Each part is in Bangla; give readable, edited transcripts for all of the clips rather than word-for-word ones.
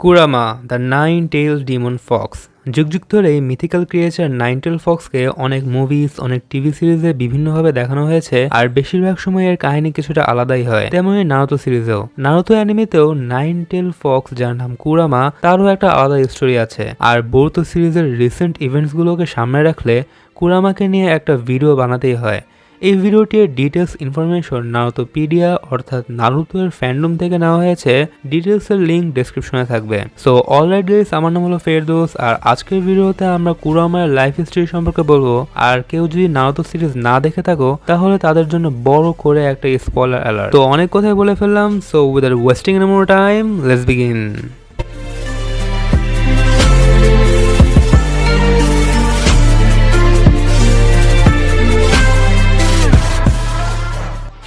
Kurama the nine-tailed Demon Fox. যুগ যুগ ধরে এই মিথিক্যাল ক্রিয়েচার নাইন-টেইলড ফক্সকে অনেক মুভিজ, অনেক টিভি সিরিজে বিভিন্নভাবে দেখানো হয়েছে, আর বেশিরভাগ সময় এর কাহিনী কিছুটা আলাদাই হয়। তেমনই নারুতো সিরিজেও, নারুতো অ্যানিমেতেও নাইন-টেইলড ফক্স, যার নাম কুরামা, তারও একটা আলাদা স্টোরি আছে। আর বোরুতো সিরিজের রিসেন্ট ইভেন্টসগুলোকে সামনে রাখলে কুরামাকে নিয়ে একটা ভিডিও বানাতেই হয়। এই ভিডিওটির ডিটেলস ইনফরমেশন নারুতোপিডিয়া অর্থাৎ নারুতো এর ফ্যান্ডম থেকে নেওয়া হয়েছে। ডিটেলসের লিঙ্ক ডেসক্রিপশনে থাকবে। সো অলরাইট গাইস, আমার নাম হলো ফেরদৌস, আর আজকের ভিডিওতে আমরা কুরামার লাইফ হিস্ট্রি সম্পর্কে বলবো। আর কেউ যদি নারুতো সিরিজ না দেখে থাকো তাহলে তাদের জন্য বড় করে একটা স্পয়লার অ্যালার্ট। তো অনেক কথাই বলে ফেললাম, so without wasting any more time, let's begin.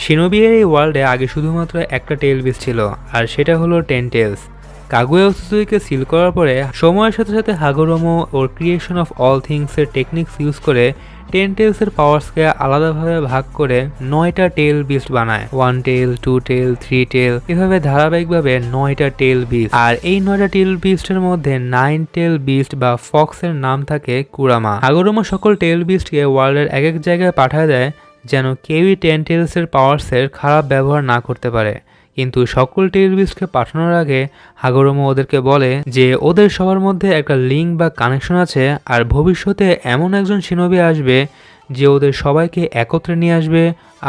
শিনোবির এই ওয়ার্ল্ডে আগে শুধুমাত্র একটা টেল বিস ছিল, আর সেটা হলো 10 টেলস। কাগুয়া ওসুসুইকে সিল করার পরে সময়ের সাথে সাথে হাগোরোমো ওর ক্রিয়েশন অফ অল থিংসের টেকনিক্স ইউজ করে 10 টেলসের পাওয়ার্সকে আলাদাভাবে ভাগ করে 9টা টেল বিস্ট বানায়। 1 টেল, 2 টেল, 3 টেল, এভাবে ধারাবাহিকভাবে 9টা টেল বিস্ট। আর এই 9টা টেল বিস্টের মধ্যে 9 টেল বিস্ট বা ফক্সের নাম থাকে কুরামা। হাগোরোমো সকল টেল বিস্টকে ওয়ার্ল্ডের এক এক জায়গায় পাঠায় দেয় যেন কেউই 10 টেলসের পাওয়ার্সের খারাপ ব্যবহার না করতে পারে। কিন্তু সকল টেল বিস্টকে পাঠানোর আগে হাগোরোমো ওদেরকে বলে যে ওদের সবার মধ্যে একটা লিঙ্ক বা কানেকশন আছে, আর ভবিষ্যতে এমন একজন শিনোবি আসবে যে ওদের সবাইকে একত্রে নিয়ে আসবে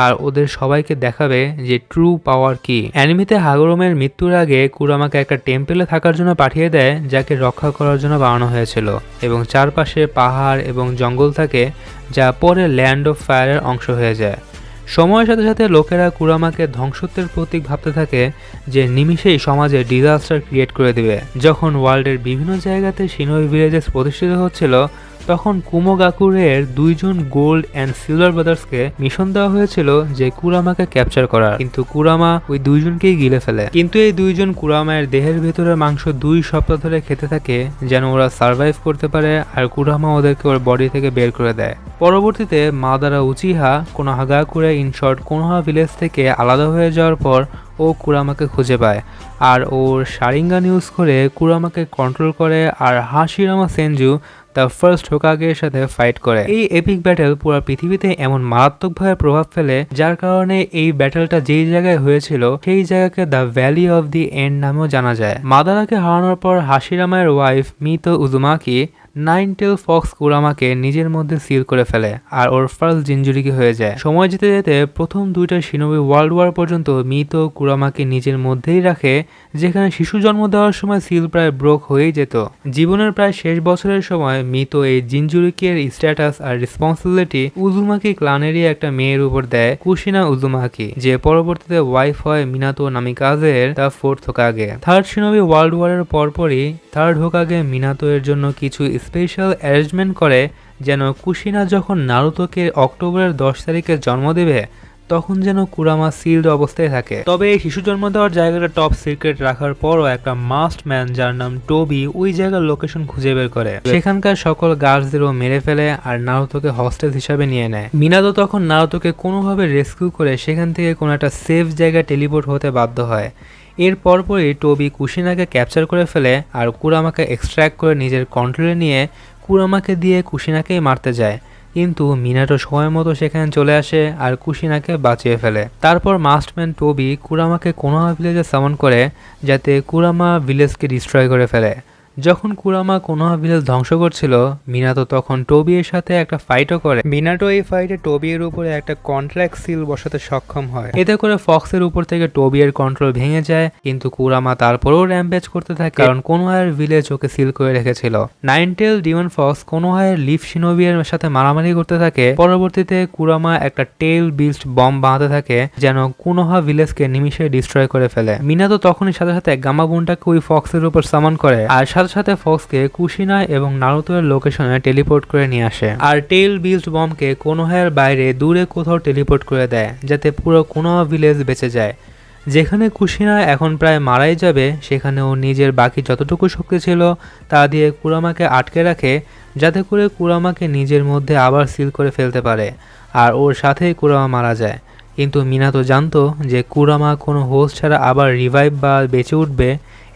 আর ওদের সবাইকে দেখাবে যে ট্রু পাওয়ার কি। অ্যানিমেতে হাগোরোমের মৃত্যুর আগে কুরামাকে একটা টেম্পেলে থাকার জন্য পাঠিয়ে দেয়, যাকে রক্ষা করার জন্য বানানো হয়েছিল, এবং চারপাশে পাহাড় এবং জঙ্গল থাকে, যা পরে ল্যান্ড অফ ফায়ারের অংশ হয়ে যায়। সময়ের সাথে সাথে লোকেরা কুরামাকে ধ্বংসত্বের প্রতীক ভাবতে থাকে, যে নিমিষেই সমাজে ডিজাস্টার ক্রিয়েট করে দিবে। যখন ওয়ার্ল্ডের বিভিন্ন জায়গাতে শিনোবি ভিলেজেস প্রতিষ্ঠিত হচ্ছিল, তখন কুমোগাকুরের 2জন গোল্ড অ্যান্ড সিলভার ব্রাদার্সকে মিশন দেওয়া হয়েছিল যে কুরামাকে ক্যাপচার করার, কিন্তু কুরামা ওই 2জনকেই গিলে ফেলে। কিন্তু এই 2জন কুরামায়ের দেহের ভেতরের মাংস 2 সপ্তাহ ধরে খেতে থাকে যেন ওরা সার্ভাইভ করতে পারে, আর কুরামা ওদেরকে ওর বডি থেকে বের করে দেয়। পরবর্তীতে Madara Uchiha Konohagakure in short Konoha village থেকে আলাদা হয়ে যাওয়ার পর ও কুরামাকে খুঁজে পায়, আর ওর শারিঙ্গান ইউজ করে কুরামাকে কন্ট্রোল করে, আর হাশিরামা সেনজু দ্য ফার্স্ট হোকাগের সাথে ফাইট করে। এই এপিক ব্যাটেল পুরো পৃথিবীতে এমন মারাত্মকভাবে প্রভাব ফেলে, যার কারণে এই ব্যাটেলটা যেই জায়গায় হয়েছিল সেই জায়গাকে the valley of the end নামেও জানা যায়। মাদারাকে হারানোর পর হাশিরামার ওয়াইফ মিতো উজুমাকি 9 টেল ফক্স কুরামাকে নিজের মধ্যে সিল করে ফেলে, আর ওর ফার্স্ট জিনজুরিকি হয়ে যায়। সময় যেতে যেতে প্রথম 2টা শিনোবি ওয়ার্ল্ড ওয়ার পর্যন্ত মিতো কুরামাকে নিজের মধ্যেই রাখে, যেখানে শিশু জন্ম দেওয়ার সময় সিল প্রায় ব্রোক হয়েই যেত। জীবনের প্রায় শেষ বছরের সময় মিতো এই জিনজুরিকির স্ট্যাটাস আর রেসপন্সিবিলিটি উজুমাকি ক্লানেরই একটা মেয়ের উপর দেয়, কুশিনা উজুমাকি, যে পরবর্তীতে ওয়াইফ হয় মিনাতো নামিকাজের the 4th Hokage. Third shinobi world ওয়ারের পরপরই থার্ড হোকাগে মিনাতো এর জন্য কিছু স্পেশাল অ্যারেঞ্জমেন্ট করে, যেন কুশিনা যখন নারুতোকে অক্টোবরের 10 তারিখে জন্ম দেবে তখন যেন কুরামা সিলড অবস্থায় থাকে। তবে এই শিশু জন্ম দেওয়ার জায়গাটা টপ সিক্রেট রাখার পরও একটা মাস্ট ম্যান যার নাম টোবি ওই জায়গার লোকেশন খুঁজে বের করে, সেখানকার সকল গার্ডসদেরও মেরে ফেলে আর নারুতোকে হস্টেজ হিসাবে নিয়ে নেয়। মিনাতো তখন নারুতোকে কোনোভাবে রেস্কিউ করে সেখান থেকে কোনো একটা সেফ জায়গায় টেলিপোর্ট হতে বাধ্য হয়। এর পরপরই টোবি কুশিনাকে ক্যাপচার করে ফেলে আর কুরামাকে এক্সট্র্যাক্ট করে নিজের কন্ট্রোলে নিয়ে কুরামাকে দিয়ে কুশিনাকেই মারতে যায়, কিন্তু মিনাটো সময় মতো সেখানে চলে আসে আর কুশিনাকে বাঁচিয়ে ফেলে। তারপর মাস্টম্যান টোবি কুরামাকে কোনোহা ভিলেজে সামন করে যাতে কুরামা ভিলেজকে ডিস্ট্রয় করে ফেলে। যখন কুরামা কোনোহা ভিলেজ ধ্বংস করছিল, মিনাতো তখন টোবি এর সাথে একটা ফাইটও করে। মিনাটো এই ফাইটে টোবি এর উপরে একটা কন্ট্রাক্ট সিল বসাতে সক্ষম হয়, এতে করে ফক্সের উপর থেকে টোবি এর কন্ট্রোল ভেঙে যায়। কিন্তু কুরামা তারপরেও র্যাম্পেজ করতে থাকে, কারণ কোনোহার ভিলেজ ওকে সিল করে রেখেছিল। 9 টেল ডিমন ফক্স কোনোহার লিফ শিনোবি এর সাথে মারামারি করতে থাকে। পরবর্তীতে কুরামা একটা টেল বিস্ট বম্ব বানাতে থাকে যেন কোনোহা ভিলেজকে নিমিষে ডিস্ট্রয় করে ফেলে। মিনাতো তখনই সাথে সাথে গামাবুনটাকে ওই ফক্সের উপর সামন করে, আর সাথে ফক্সকে কুশিনা এবং নারুতো এর লোকেশনে টেলিপোর্ট করে নিয়ে আসে, আর টেল বিস্ট বম্বকে কোনোহার বাইরে দূরে কোথাও টেলিপোর্ট করে দেয় যাতে পুরো কোনোহা ভিলেজ বেঁচে যায়। যেখানে কুশিনা এখন প্রায় মারাই যাবে, সেখানে ও নিজের বাকি যতটুকু শক্তি ছিল তা দিয়ে কুরামাকে আটকে রাখে, যাতে করে কুরামাকে নিজের মধ্যে আবার সিল করে ফেলতে পারে, আর ওর সাথেই কুরামা মারা যায়। কিন্তু মিনাতো জানতো যে কুরামা কোনো হোস্ট ছাড়া আবার রিভাইভ বা বেঁচে উঠবে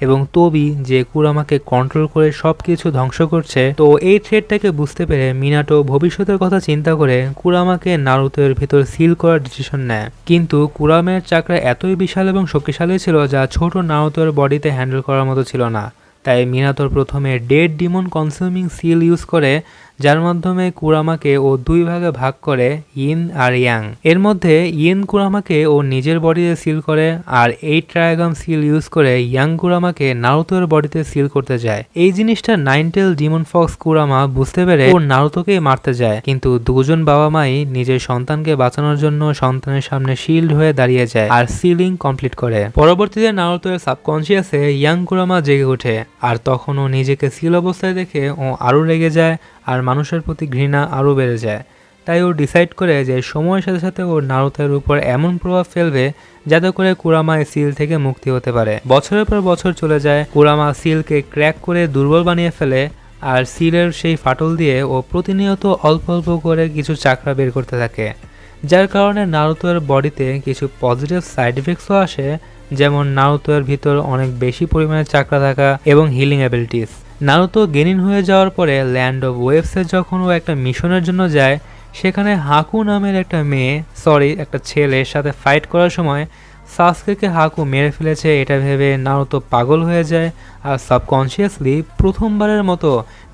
এবং তোবি যে কুরামাকে কন্ট্রোল করে সবকিছু ধ্বংস করছে। তো এই থ্রেডটাকে বুঝতে পেরে মিনাটো ভবিষ্যতের কথা চিন্তা করে কুরামাকে নারুতোর ভিতর সিল করার ডিসিশন নেয়। কিন্তু কুরামের চাকরা এতই বিশাল এবং শক্তিশালী ছিল যা ছোট নারুতোর বডিতে হ্যান্ডেল করার মতো ছিল না। তাই মিনাতোর প্রথমে dead Demon consuming seal use করে, যার মাধ্যমে কুরামাকে ও দুই ভাগে ভাগ করে, ইন আর ইয়াং। এর মধ্যে ইন কুরামাকে ও নিজের বডিতে সিল করে আর এই ট্রায়াগাম সিল ইউজ করে ইয়াং কুরামাকে নারুতোর বডিতে সিল করতে যায়। এই জিনিসটা নাইনটেল ডিমন ফক্স কুরামা বুঝতে পেরে ও নারুতোকেই মারতে যায়, কিন্তু দুজন বাবা মাই নিজের সন্তানকে বাঁচানোর জন্য সন্তানের সামনে শিল্ড হয়ে দাঁড়িয়ে যায় আর সিলিং কমপ্লিট করে। পরবর্তীতে নারুতোর সাবকনসিয়াসে ইয়াং কুরামা জেগে ওঠে আর তখন ও নিজেকে সিল অবস্থায় দেখে ও আরো রেগে যায় আর মানুষের প্রতি ঘৃণা আরও বেড়ে যায়। তাই ও ডিসাইড করে যে সময়ের সাথে সাথে ও নারুতোর উপর এমন প্রভাব ফেলবে যাতে করে কুরামা এই সিল থেকে মুক্তি হতে পারে। বছরের পর বছর চলে যায়, কুরামা সিলকে ক্র্যাক করে দুর্বল বানিয়ে ফেলে আর সিলের সেই ফাটল দিয়ে ও প্রতিনিয়ত অল্প অল্প করে কিছু চাকরা বের করতে থাকে, যার কারণে নারুতোর বডিতে কিছু পজিটিভ সাইড ইফেক্টসও আসে, যেমন নারুতোর ভিতর অনেক বেশি পরিমাণে চাকরা থাকা এবং হিলিং অ্যাবিলিটিস। নারুতো গেনিন হয়ে যাওয়ার পরে ল্যান্ড অফ ওয়েভসে যখন ও একটা মিশনের জন্য যায়, সেখানে হাকু নামের একটা ছেলের সাথে ফাইট করার সময় সাসকেকে হাকু মেরে ফেলেছে এটা ভেবে নারুতো পাগল হয়ে যায় আর সাবকনশিয়াসলি প্রথমবারের মতো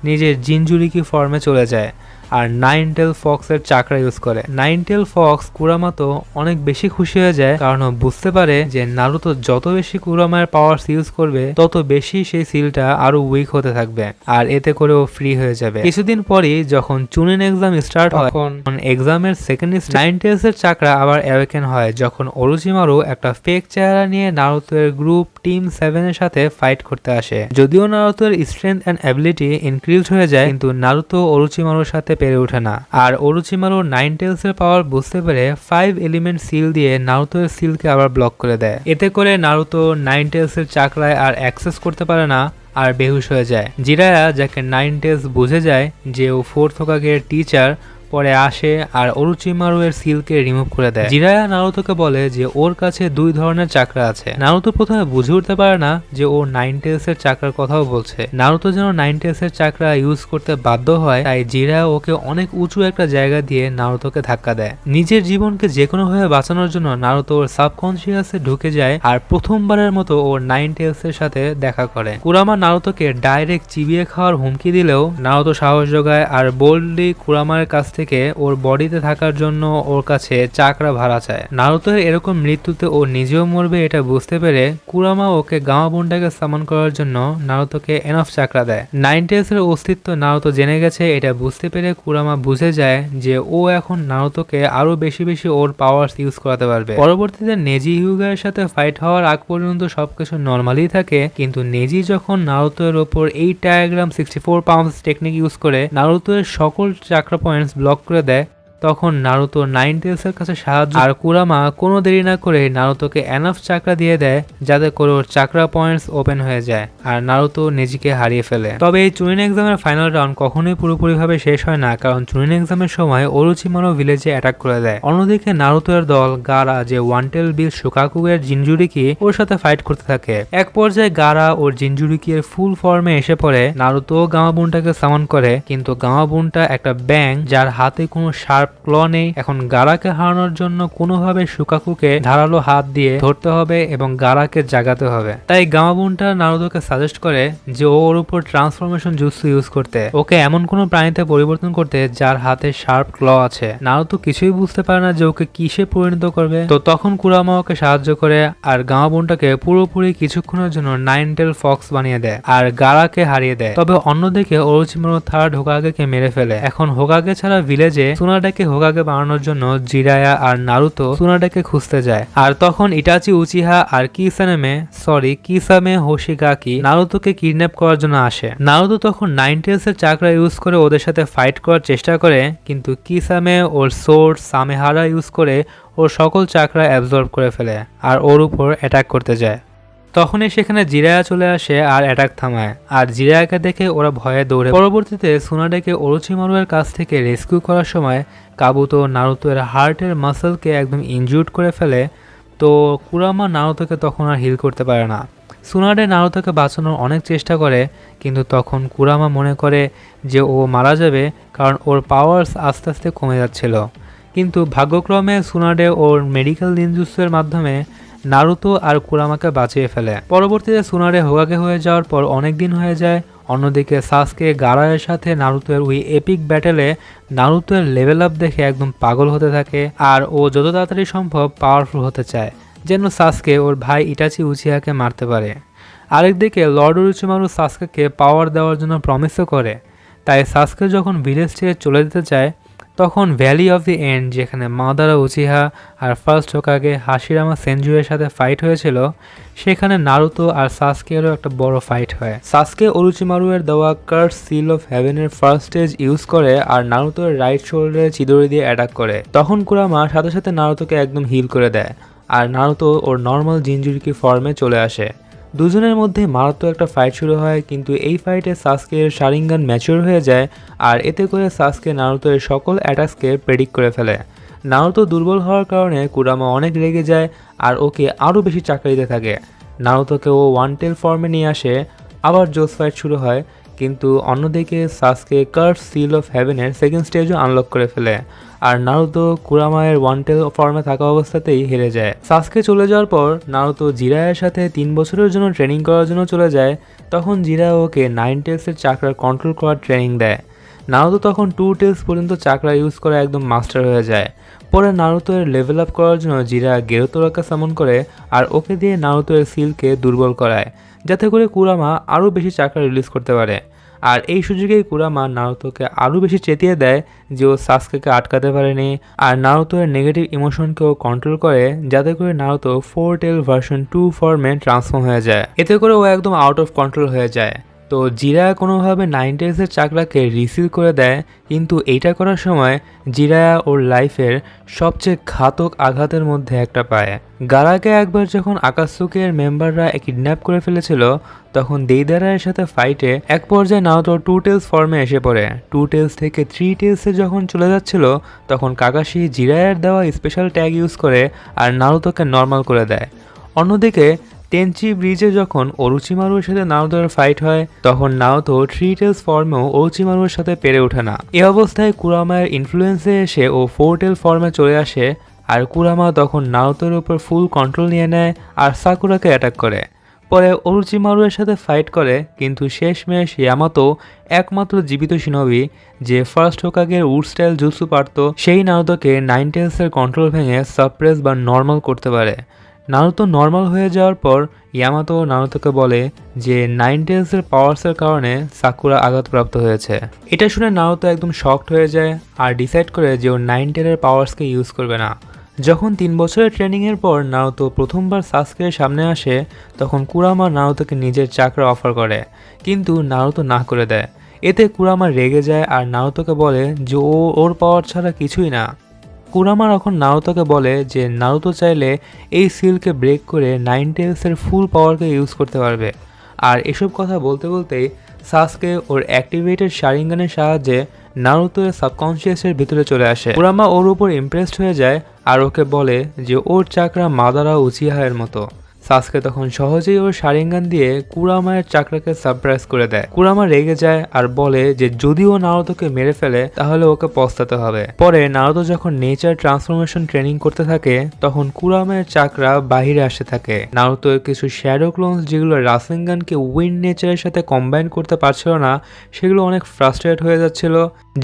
নিজের জিনজুরিকি ফর্মে চলে যায় আর নাইনটেল ফক্সের চাকরা ইউজ করে। নাইনটেল ফক্স কুরামাতো অনেক বেশি খুশি হয়ে যায়, কারণ ও বুঝতে পারে যে নারুতো যত বেশি কুরামার পাওয়ার ইউজ করবে তত বেশি সেই সিলটা আরো উইক হতে থাকবে আর এতে করে ও ফ্রি হয়ে যাবে। কিছুদিন পরই যখন চুনিন এক্সাম স্টার্ট হয়, তখন এক্সামের সেকেন্ড নাইনটেলস এর চাকরা আবার অ্যাওয়েকেন হয় যখন অরুচিমারু একটা ফেক চেহারা নিয়ে নারুতোর গ্রুপ টিম 7 এর সাথে ফাইট করতে আসে। যদিও নারুতোর স্ট্রেংথ এন্ড অ্যাবিলিটি ইনক্রিজ হয়ে যায়, কিন্তু নারুতো অরুচিমারুর সাথে পেরে ওঠে না আর অরুচিমারু নাইনটেলস এর পাওয়ার বুঝতে পেরে 5 এলিমেন্ট সিল দিয়ে নারুতোর সিলকে আবার ব্লক করে দেয়। এতে করে নারুতো নাইনটেলস এর চাকরায় আর অ্যাক্সেস করতে পারে না আর বেহুশ হয়ে যায়। জিরায়া, যাকে নাইনটেলস বুঝে যায় যে ও 4th হোকাগের টিচার, পরে আসে আর অরুচিমারু এর সিলকে রিমুভ করে দেয়। জিরায়া নারুতোকে বলে যে ওর কাছে 2 ধরনের চাকরা আছে। নারুতো প্রথমে বুঝে উঠতে পারে না যে ও নাইনটেলস এর চাকরার কথাও বলছে। নারুতো যেন নাইনটেলস এর চাকরা ইউজ করতে বাধ্য হয়, তাই জিরায়া ওকে অনেক উঁচু একটা জায়গা দিয়ে নারুতোকে ধাক্কা দেয়। নিজের জীবনকে যেকোনোভাবে বাঁচানোর জন্য নারুতো ওর সাবকনশিয়াসে ঢুকে যায় আর প্রথমবারের মতো ও নাইনটেলস এর সাথে দেখা করে। কুরামা নারুতোকে ডাইরেক্ট চিবিয়ে খাওয়ার হুমকি দিলেও নারুতো সাহস জোগায় আর বোল্ডলি কুরামার কাছ থেকে ওর বডিতে থাকার জন্য ওর কাছে চাকরা ভাড়া চায়। নারুতোর এরকম মৃত্যুতে ও নিজেও মরবে এটা বুঝতে পেরে কুরামা ওকে গামাবুন্ডাকে সামন করার জন্য নারুতোকে এনাফ চাকরা দেয়। নাইনটেলস এর অস্তিত্ব নারুতো জেনে গেছে এটা বুঝতে পেরে কুরামা বুঝে যায় যে ও এখন নারুতোকে আরো বেশি বেশি ওর পাওয়ার ইউজ করাতে পারবে। পরবর্তীতে নেজি হিউগার সাথে ফাইট হওয়ার আগ পর্যন্ত সবকিছু নর্মালি থাকে, কিন্তু নেজি যখন নারুতোর ওপর এই ডায়াগ্রাম 64 পাউন্ডস টেকনিক ইউজ করে নারুতোর সকল চাকরা পয়েন্টস ব্লক করে দেয়, তখন নারুতো নাইনটেলস এর কাছে সাহায্য আর কুরামা কোনো দেরি না করে নারুতোকে এনাফ চাকরা দিয়ে দেয় যাতে করে ওর চাকরা পয়েন্টস ওপেন হয়ে যায় আর নারুতো নিজেকে হারিয়ে ফেলে। তবে এই চুনিন এক্সামের ফাইনাল রাউন্ড কখনোই পুরোপুরিভাবে শেষ হয় না, কারণ চুনিন এক্সামের সময় অরুচিমারু ভিলেজে অ্যাটাক করে দেয়। অন্যদিকে নারুতো এর দল গারা, যে ওয়ান্টেল বিল শুকাকু এর জিনজুরিকি, ওর সাথে ফাইট করতে থাকে। এক পর্যায়ে গারা ওর জিনজুরিকি এর ফুল ফর্মে এসে পড়ে। নারুতো গামাবুনটাকে সামন করে, কিন্তু গামাবুনটা একটা ব্যাং যার হাতে কোনো শার্প ক্ল নেই। এখন গারাকে হারানোর জন্য কোনোভাবে শুকাকুকে ধারালো হাত দিয়ে ধরতে হবে এবং গারাকে জাগাতে হবে। তাই গামাবুনটা নারুতোকে সাজেস্ট করে যে ওর উপর ট্রান্সফরমেশন জুৎসু ইউজ করতে, ওকে এমন কোনো প্রাণীতে পরিবর্তন করতে যার হাতে শার্প ক্ল আছে। নারুতো কিছুই বুঝতে পারে না যে ওকে কিসে পরিণত করবে। তো তখন কুরামা ওকে সাহায্য করে আর গামাবুনটাকে পুরোপুরি কিছুক্ষণের জন্য নাইনটেল ফক্স বানিয়ে দেয় আর গারাকে হারিয়ে দেয়। তবে অন্যদিকে অরুচিমারু 3rd হোকাগেকে মেরে ফেলে। এখন হোকাগে ছাড়া ভিলেজে সুনাডাকে হোকাগে বানানোর জন্য জিরায়া আর নারুতো সুনাডাকে খুঁজতে যায়। আর তখন ইটাচি উচিহা আর কিসামে হোশিগাকি নারুতোকে কিডন্যাপ করার জন্য আসে। নারুতো তখন নাইনটেলস এর চাকরা ইউজ করে ওদের সাথে ফাইট করার চেষ্টা করে, কিন্তু কিসামে ওর সোর্ড সামেহারা ইউজ করে ওর সকল চাকরা অ্যাবজর্ব করে ফেলে আর ওর উপর অ্যাটাক করতে যায়। তখনই সেখানে জিরায়া চলে আসে আর অ্যাটাক থামায়, আর জিরায়াকে দেখে ওরা ভয়ে দৌড়ে। পরবর্তীতে সুনাডেকে ওরোচিমারুর কাছ থেকে রেস্কিউ করার সময় কাবুতো নারুতোর হার্টের মাসলকে একদম ইনজুর্ড করে ফেলে। তো কুরামা নারুতোকে তখন আর হিল করতে পারে না। সুনাডে নারুতোকে বাঁচানোর অনেক চেষ্টা করে, কিন্তু তখন কুরামা মনে করে যে ও মারা যাবে, কারণ ওর পাওয়ার্স আস্তে আস্তে কমে যাচ্ছিল। কিন্তু ভাগ্যক্রমে সুনাডে ওর মেডিকেল নিনজুৎসুর মাধ্যমে নারুতো আর কুরামাকে বাঁচিয়ে ফেলে। পরবর্তীতে সুনাডে হোগাকে হয়ে যাওয়ার পর অনেক দিন হয়ে যায়। অন্যদিকে সাসকে গারায়ের সাথে নারুতোর ওই এপিক ব্যাটেলে নারুতোর লেভেল আপ দেখে একদম পাগল হতে থাকে, আর ও যত তাড়াতাড়ি সম্ভব পাওয়ারফুল হতে চায়, যেন সাসকে ওর ভাই ইটাচি উচিহাকে মারতে পারে। আরেকদিকে লর্ড ওরোচিমারু সাসকেকে পাওয়ার দেওয়ার জন্য প্রমিসও করে। তাই সাসকে যখন ভিলেজ থেকে চলে যেতে চায়, তখন ভ্যালি অফ দি এন্ড, যেখানে মাদারা উচিহা আর ফার্স্ট হোকাগে হাশিরামা সেনজুয়ের সাথে ফাইট হয়েছিল, সেখানে নারুতো আর সাসকেরও একটা বড় ফাইট হয়। সাসকে ওরোচিমারুয়ের দেওয়া কার্স সিল অফ হেভেনের ফার্স্ট স্টেজ ইউজ করে আর নারুতোর রাইট শোল্ডারে চিদরি দিয়ে অ্যাটাক করে। তখন কুরামা সাথে সাথে নারুতোকে একদম হিল করে দেয়, আর নারুতো ওর নর্মাল জিনজুরিকি ফর্মে চলে আসে। দুজনের মধ্যে মারাত্মক একটা ফাইট শুরু হয়, কিন্তু এই ফাইটে সাসকের শারিঙ্গান ম্যাচিওর হয়ে যায়, আর এতে করে সাসকে নারুতোর সকল অ্যাটাকসকে প্রেডিক্ট করে ফেলে। নারুতো দুর্বল হওয়ার কারণে কুরামা অনেক রেগে যায় আর ওকে আরও বেশি চাকরি দিতে থাকে। নারুতোকে ও ওয়ান টেল ফর্মে নিয়ে আসে, আবার জোস ফাইট শুরু হয়। কিন্তু অন্যদিকে সাসকে কার্স সিল অফ হেভেনের সেকেন্ড স্টেজও আনলক করে ফেলে, আর নারুতো কুরামায়ের ওয়ান টেল ফর্মে থাকা অবস্থাতেই হেরে যায়। সাসকে চলে যাওয়ার পর নারুতো জিরায়ের সাথে 3 বছরের জন্য ট্রেনিং করার জন্য চলে যায়। তখন জিরায়া ওকে 9 টেলসের চাকরা কন্ট্রোল করার ট্রেনিং দেয়। নারুতো তখন 2 টেলস পর্যন্ত চাকরা ইউজ করে একদম মাস্টার হয়ে যায়। পরে নারুতো এর লেভেল আপ করার জন্য জিরায়া গেরোতোরাকে সামন করে, আর ওকে দিয়ে নারুতো এর সিলকে দুর্বল করায়, যাতে করে কুরামা আরও বেশি চাকরা রিলিজ করতে পারে। আর এই সুযোগেই কুরামা নারুতোকে আরও বেশি চেতিয়ে দেয় যে ও সাসকেকে আটকাতে পারেনি, আর নারুতো এর নেগেটিভ ইমোশনকেও কন্ট্রোল করে, যাতে করে নারুতো 4 টেল ভার্সন 2 ফর্মে ট্রান্সফর্ম হয়ে যায়। এতে করে ও একদম আউট অফ কন্ট্রোল হয়ে যায়। তো জিরায়া কোনোভাবে 9 টেলসের চাকরাকে রিসিভ করে দেয়, কিন্তু এইটা করার সময় জিরায়া ওর লাইফের সবচেয়ে ঘাতক আঘাতের মধ্যে একটা পায়। গারাকে একবার যখন আকাতসুকির মেম্বাররা কিডন্যাপ করে ফেলেছিল, তখন দেইদারায়ের সাথে ফাইটে এক পর্যায়ে নারুতো 2 টেলস ফর্মে এসে পড়ে। 2 টেলস থেকে 3 টেলসে যখন চলে যাচ্ছিল, তখন কাকাশি জিরায়ার দেওয়া স্পেশাল ট্যাগ ইউজ করে আর নারুতোকে নর্মাল করে দেয়। অন্যদিকে টেনচি ব্রিজে যখন ওরোচিমারুর সাথে নারুতোর ফাইট হয়, তখন নারুতো 3 টেলস ফর্মেও ওরোচিমারুর সাথে পেরে ওঠে না। এই অবস্থায় কুরামায়ের ইনফ্লুয়েন্সে এসে ও 4 টেল ফর্মে চলে আসে, আর কুরামা তখন নারুতোর উপর ফুল কন্ট্রোল নিয়ে নেয় আর সাকুরাকে অ্যাটাক করে। পরে ওরোচিমারুর সাথে ফাইট করে, কিন্তু শেষমেশ ইয়ামাতো একমাত্র জীবিত শিনোবি যে ফার্স্ট হোকাগের উড স্টাইল জুৎসু পারত, সেই নারুতোকে 9 টেলসের কন্ট্রোল ভেঙে সাপ্রেস বা নর্মাল করতে পারে। নারুতো নর্মাল হয়ে যাওয়ার পর ইয়ামাতো নারুতোকে বলে যে 9 টেলসের পাওয়ার্সের কারণে সাকুরা আঘাতপ্রাপ্ত হয়েছে। এটা শুনে নারুতো একদম শকড হয়ে যায় আর ডিসাইড করে যে ও 9 টেলের পাওয়ার্সকে ইউজ করবে না। যখন 3 বছরের ট্রেনিংয়ের পর নারুতো প্রথমবার সাসকের সামনে আসে, তখন কুরামা নারুতোকে নিজের চাকরা অফার করে, কিন্তু নারুতো না করে দেয়। এতে কুরামা রেগে যায় আর নারুতোকে বলে যে ওর পাওয়ার ছাড়া কিছুই না। কুরামা এখন নারুতোকে বলে যে নারুতো চাইলে এই সিলকে ব্রেক করে 9 টেলসের ফুল পাওয়ারকে ইউজ করতে পারবে। আর এসব কথা বলতে বলতেই সাসকে ওর অ্যাক্টিভেটেড শারিঙ্গানের সাহায্যে নারুতো এর সাবকনশিয়াসের ভিতরে চলে আসে। কুরামা ওর উপর ইমপ্রেসড হয়ে যায় আর ওকে বলে যে ওর চাকরা মাদারা উচিহার মতো। সাসকে তখন সহজেই ওর শারিঙ্গান দিয়ে কুরামায়ের চাকরাকে সারপ্রাইজ করে দেয়। কুরামা রেগে যায় আর বলে যে যদি ও নারুতোকে মেরে ফেলে তাহলে ওকে পস্তাতে হবে। পরে নারুতো যখন নেচার ট্রান্সফরমেশন ট্রেনিং করতে থাকে, তখন কুরামায়ের চাকরা বাহিরে আসতে থাকে। নারুতোর কিছু শ্যাডো ক্লোনস যেগুলো রাসেনগানকে উইন্ড নেচারের সাথে কম্বাইন করতে পারছিল না, সেগুলো অনেক ফ্রাস্ট্রেট হয়ে যাচ্ছিল,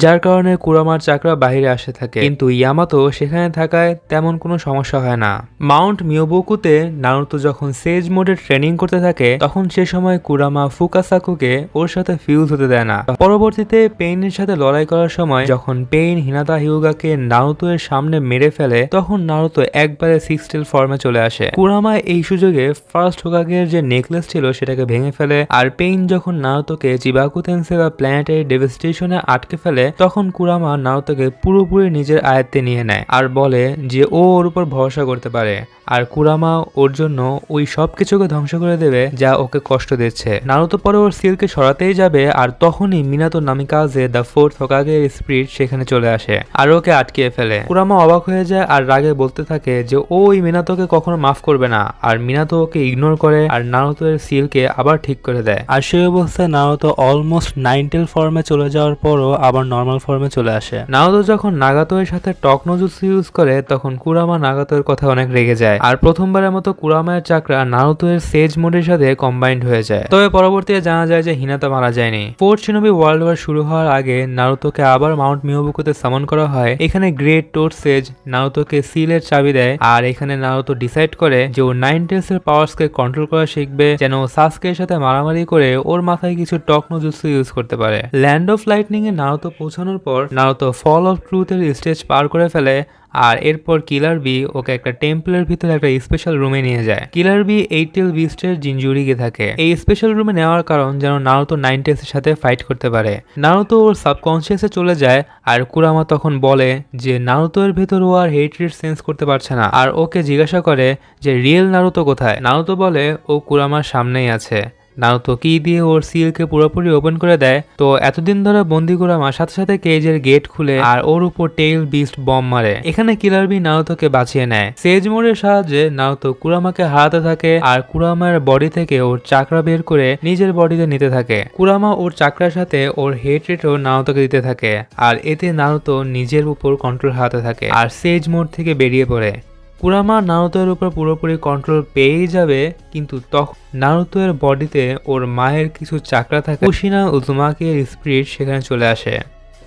যার কারণে কুরামার চাকরা বাহিরে আসতে থাকে। কিন্তু ইয়ামাতো সেখানে থাকায় তেমন কোনো সমস্যা হয় না। মাউন্ট মিয়োবোকুতে নারুতো যখন সেজ মোডে ট্রেনিং করতে থাকে, তখন সে সময় কুরামা ফুকাসাকুকে ওর সাথে ফিউজ হতে দেয় না। পরবর্তীতে পেইনের সাথে লড়াই করার সময় যখন পেইন হিনাতা হিউগাকে নারুতো এর সামনে মেরে ফেলে, তখন নারুতো একবারে 6 টেল ফর্মে চলে আসে। কুরামা এই সুযোগে ফার্স্ট হোকাগের যে নেকলেস ছিল সেটাকে ভেঙে ফেলে, আর পেইন যখন নারুতোকে চিবাকু তেনসেই বা প্ল্যানেটারি ডেভাস্টেশনে আটকে ফেলে, তখন কুরামা নারুতোকে পুরোপুরি নিজের আয়ত্তে নিয়ে নেয় আর বলে যে ও ওর উপর ভরসা করতে পারে। আর কুরামা ওর জন্য ওই সব কিছুকে ধ্বংস করে দেবে যা ওকে কষ্ট দিচ্ছে। নারুতো পরে ওর সিলকে সরাতেই যাবে আর তখনই মিনাতো নামিকাজে দ্য ফোর্থ হোকাগের স্পিরিট সেখানে চলে আসে আর ওকে আটকিয়ে ফেলে। কুরামা অবাক হয়ে যায় আর রাগে বলতে থাকে যে ও ওই মিনাতোকে কখনো মাফ করবে না, আর মিনাতো ওকে ইগনোর করে আর নারুতো এর সিলকে আবার ঠিক করে দেয়। আর সেই অবস্থায় নারুতো অলমোস্ট 9 টেল ফর্মে চলে যাওয়ার পরও আবার নর্মাল ফর্মে চলে আসে। নারুতো যখন নাগাতো এর সাথে টক নো জুৎসু ইউজ করে তখন কুরামা নাগাতো এর কথা অনেক রেগে যায় আর প্রথমবারের মতো কুরামা এর চাকরা নারুতো এর সেজ মোডের সাথে কম্বাইন্ড হয়ে যায়। তবে পরবর্তীতে জানা যায় যে হিনাতা মারা যায়নি। ফোর্থ শিনোবি ওয়ার্ল্ড ওয়ার শুরু হওয়ার আগে নারুতোকে আবার মাউন্ট মিয়োবুকুতে সামন করা হয়। এখানে গ্রেট টোড সেজ নারুতোকে সিলের চাবি দেয় আর এখানে নারুতো ডিসাইড করে যে ও 9 টেলস এর পাওয়ারসকে কন্ট্রোল করা শিখবে যেন সাসকের সাথে মারামারি করে ওর মাথায় কিছু টক নো জুৎসু ইউজ করতে পারে। Land of lightning A Naruto পৌঁছানোর পর নারুতো ফল অফ ট্রুথ এর স্টেজ পার করে ফেলে আর এরপর কিলার বি ওকে একটা টেম্পলের ভিতরে একটা স্পেশাল রুমে নিয়ে যায়। কিলার বি 8 টেল বিস্টের জিনজুরিকে থাকে। এই স্পেশাল রুমে নেওয়ার কারণ যেন নারুতো 9 টেলসের সাথে ফাইট করতে পারে। নারুতো ওর সাবকনসিয়াসে চলে যায় আর কুরামা তখন বলে যে নারুতো এর ভেতর ও আর হেট্রেড সেন্স করতে পারছে না আর ওকে জিজ্ঞাসা করে যে রিয়েল নারুতো কোথায়। নারুতো বলে ও কুরামার সামনেই আছে। নারুতো কি দিয়ে ওর সিলকে পুরোপুরি ওপেন করে দেয়। তো এতদিন ধরে বন্দি কুরামা সাথে সাথে কেজের গেট খুলে আর ওর উপর টেইল বিস্ট বম মারে। এখানে কিলার বি নারুতোকে বাঁচিয়ে নেয়। সেজ মোড়ের সাহায্যে নারুতো কুরামাকে হারাতে থাকে আর কুরামার বডি থেকে ওর চাকরা বের করে নিজের বডিতে নিতে থাকে। কুরামা ওর চাকরার সাথে ওর হেড রেটও নারুতোকে দিতে থাকে আর এতে নারুতো নিজের উপর কন্ট্রোল হারাতে থাকে আর সেজ মোড় থেকে বেরিয়ে পড়ে। কুরামা নারুতোর উপর পুরোপুরি কন্ট্রোল পেয়েই যাবে, কিন্তু তখন নারুতো এর বডিতে ওর মায়ের কিছু চাকরা থাকে। কুশিনা উজুমাকির স্পিরিট সেখানে চলে আসে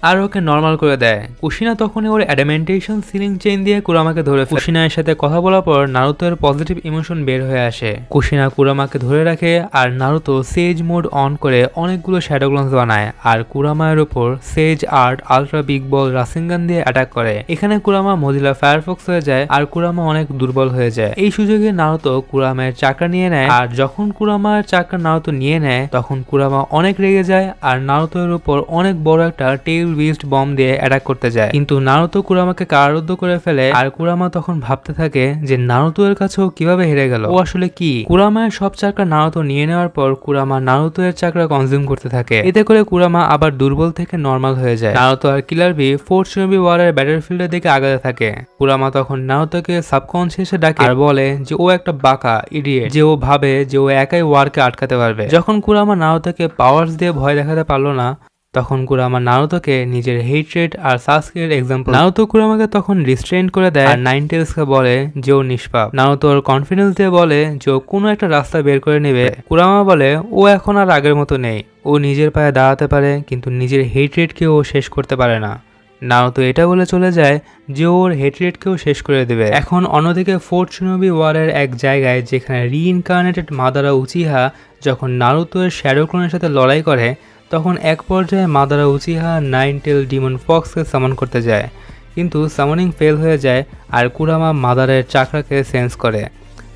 আর ওকে নর্মাল করে দেয়। কুশিনা তখনই ওর অ্যাডামেন্টেশন সিলিং চেইন দিয়ে কুরামাকে ধরে ফেলে। কুশিনার সাথে কথা বলার পর নারুতোর পজিটিভ ইমোশন বের হয়ে আসে। কুশিনা কুরামাকে ধরে রাখে আর নারুতো সেজ মোড অন করে অনেকগুলো শ্যাডো গ্লান্স বানায় আর কুরামার উপর সেজ আর্ট আলট্রা বিগ বল রাসিঙ্গান দিয়ে অ্যাটাক করে। এখানে কুরামা মজিলা ফায়ারফক্স হয়ে যায় আর কুরামা অনেক দুর্বল হয়ে যায়। এই সুযোগে নারুতো কুরামার চাকরা নিয়ে নেয় আর যখন কুরামার চাকরা নারুতো নিয়ে নেয় তখন কুরামা অনেক রেগে যায় আর নারুতোর উপর অনেক বড় একটা টেল বিস্ট বম দিয়ে অ্যাটাক করতে যায়, কিন্তু নারুতো কুরামাকে কারারুদ্ধ করে ফেলে আর কুরামা তখন ভাবতে থাকে যে নারুতো এর কাছেও কিভাবে হেরে গেল, ও আসলে কি। কুরামার সব চাকরা নারুতো নিয়ে নেওয়ার পর কুরামা নারুতো এর চাকরা কনজিউম করতে থাকে। এতে করে কুরামা আবার দুর্বল থেকে নর্মাল হয়ে যায়। নারুতো আর কিলার বি ফোর্থ শিনোবি ওয়ারের ব্যাটলফিল্ডের দিকে আগাতে থাকে। কুরামা তখন নারুতোকে সাবকনসিয়াসে ডাকে আর বলে যে ও একটা বাকা ইডিয়েট, যে ও ভাবে যে ও একাই ওয়ারকে আটকাতে পারবে। যখন কুরামা নারুতোকে পাওয়ার্স দিয়ে ভয় দেখাতে পারলো না তখন কুরামা নারুতোকে নিজের হেট্রেড আর সাসকের এক্সাম্পল। নারুতো কুরামাকে তখন রিস্ট্রেন্ট করে দেয় আর 9 টেলসকে বলে যে ও নিষ্পাপ। নারুতোর কনফিডেন্স দিয়ে বলে যে ও কোনো একটা রাস্তা বের করে নেবে। কুরামা বলে ও এখন আর আগের মতো নেই, ও নিজের পায়ে দাঁড়াতে পারে কিন্তু নিজের হেট্রেডকে ও শেষ করতে পারে না। নারুতো এটা বলে চলে যায় যে ওর হেট্রেডকেও শেষ করে দেবে। এখন অন্যদিকে ফোর্থ শিনোবি ওয়ারের এক জায়গায় যেখানে রিইনকার্নেটেড মাদারা উচিহা যখন নারুতো এর শ্যাডো ক্লোনের সাথে লড়াই করে তখন এক পর্যায়ে মাদারা উচিহা 9 টেল ডিমন ফক্সকে সামন করতে যায়, কিন্তু সামনিং ফেল হয়ে যায় আর কুরামা মাদারের চাকরাকে সেন্স করে।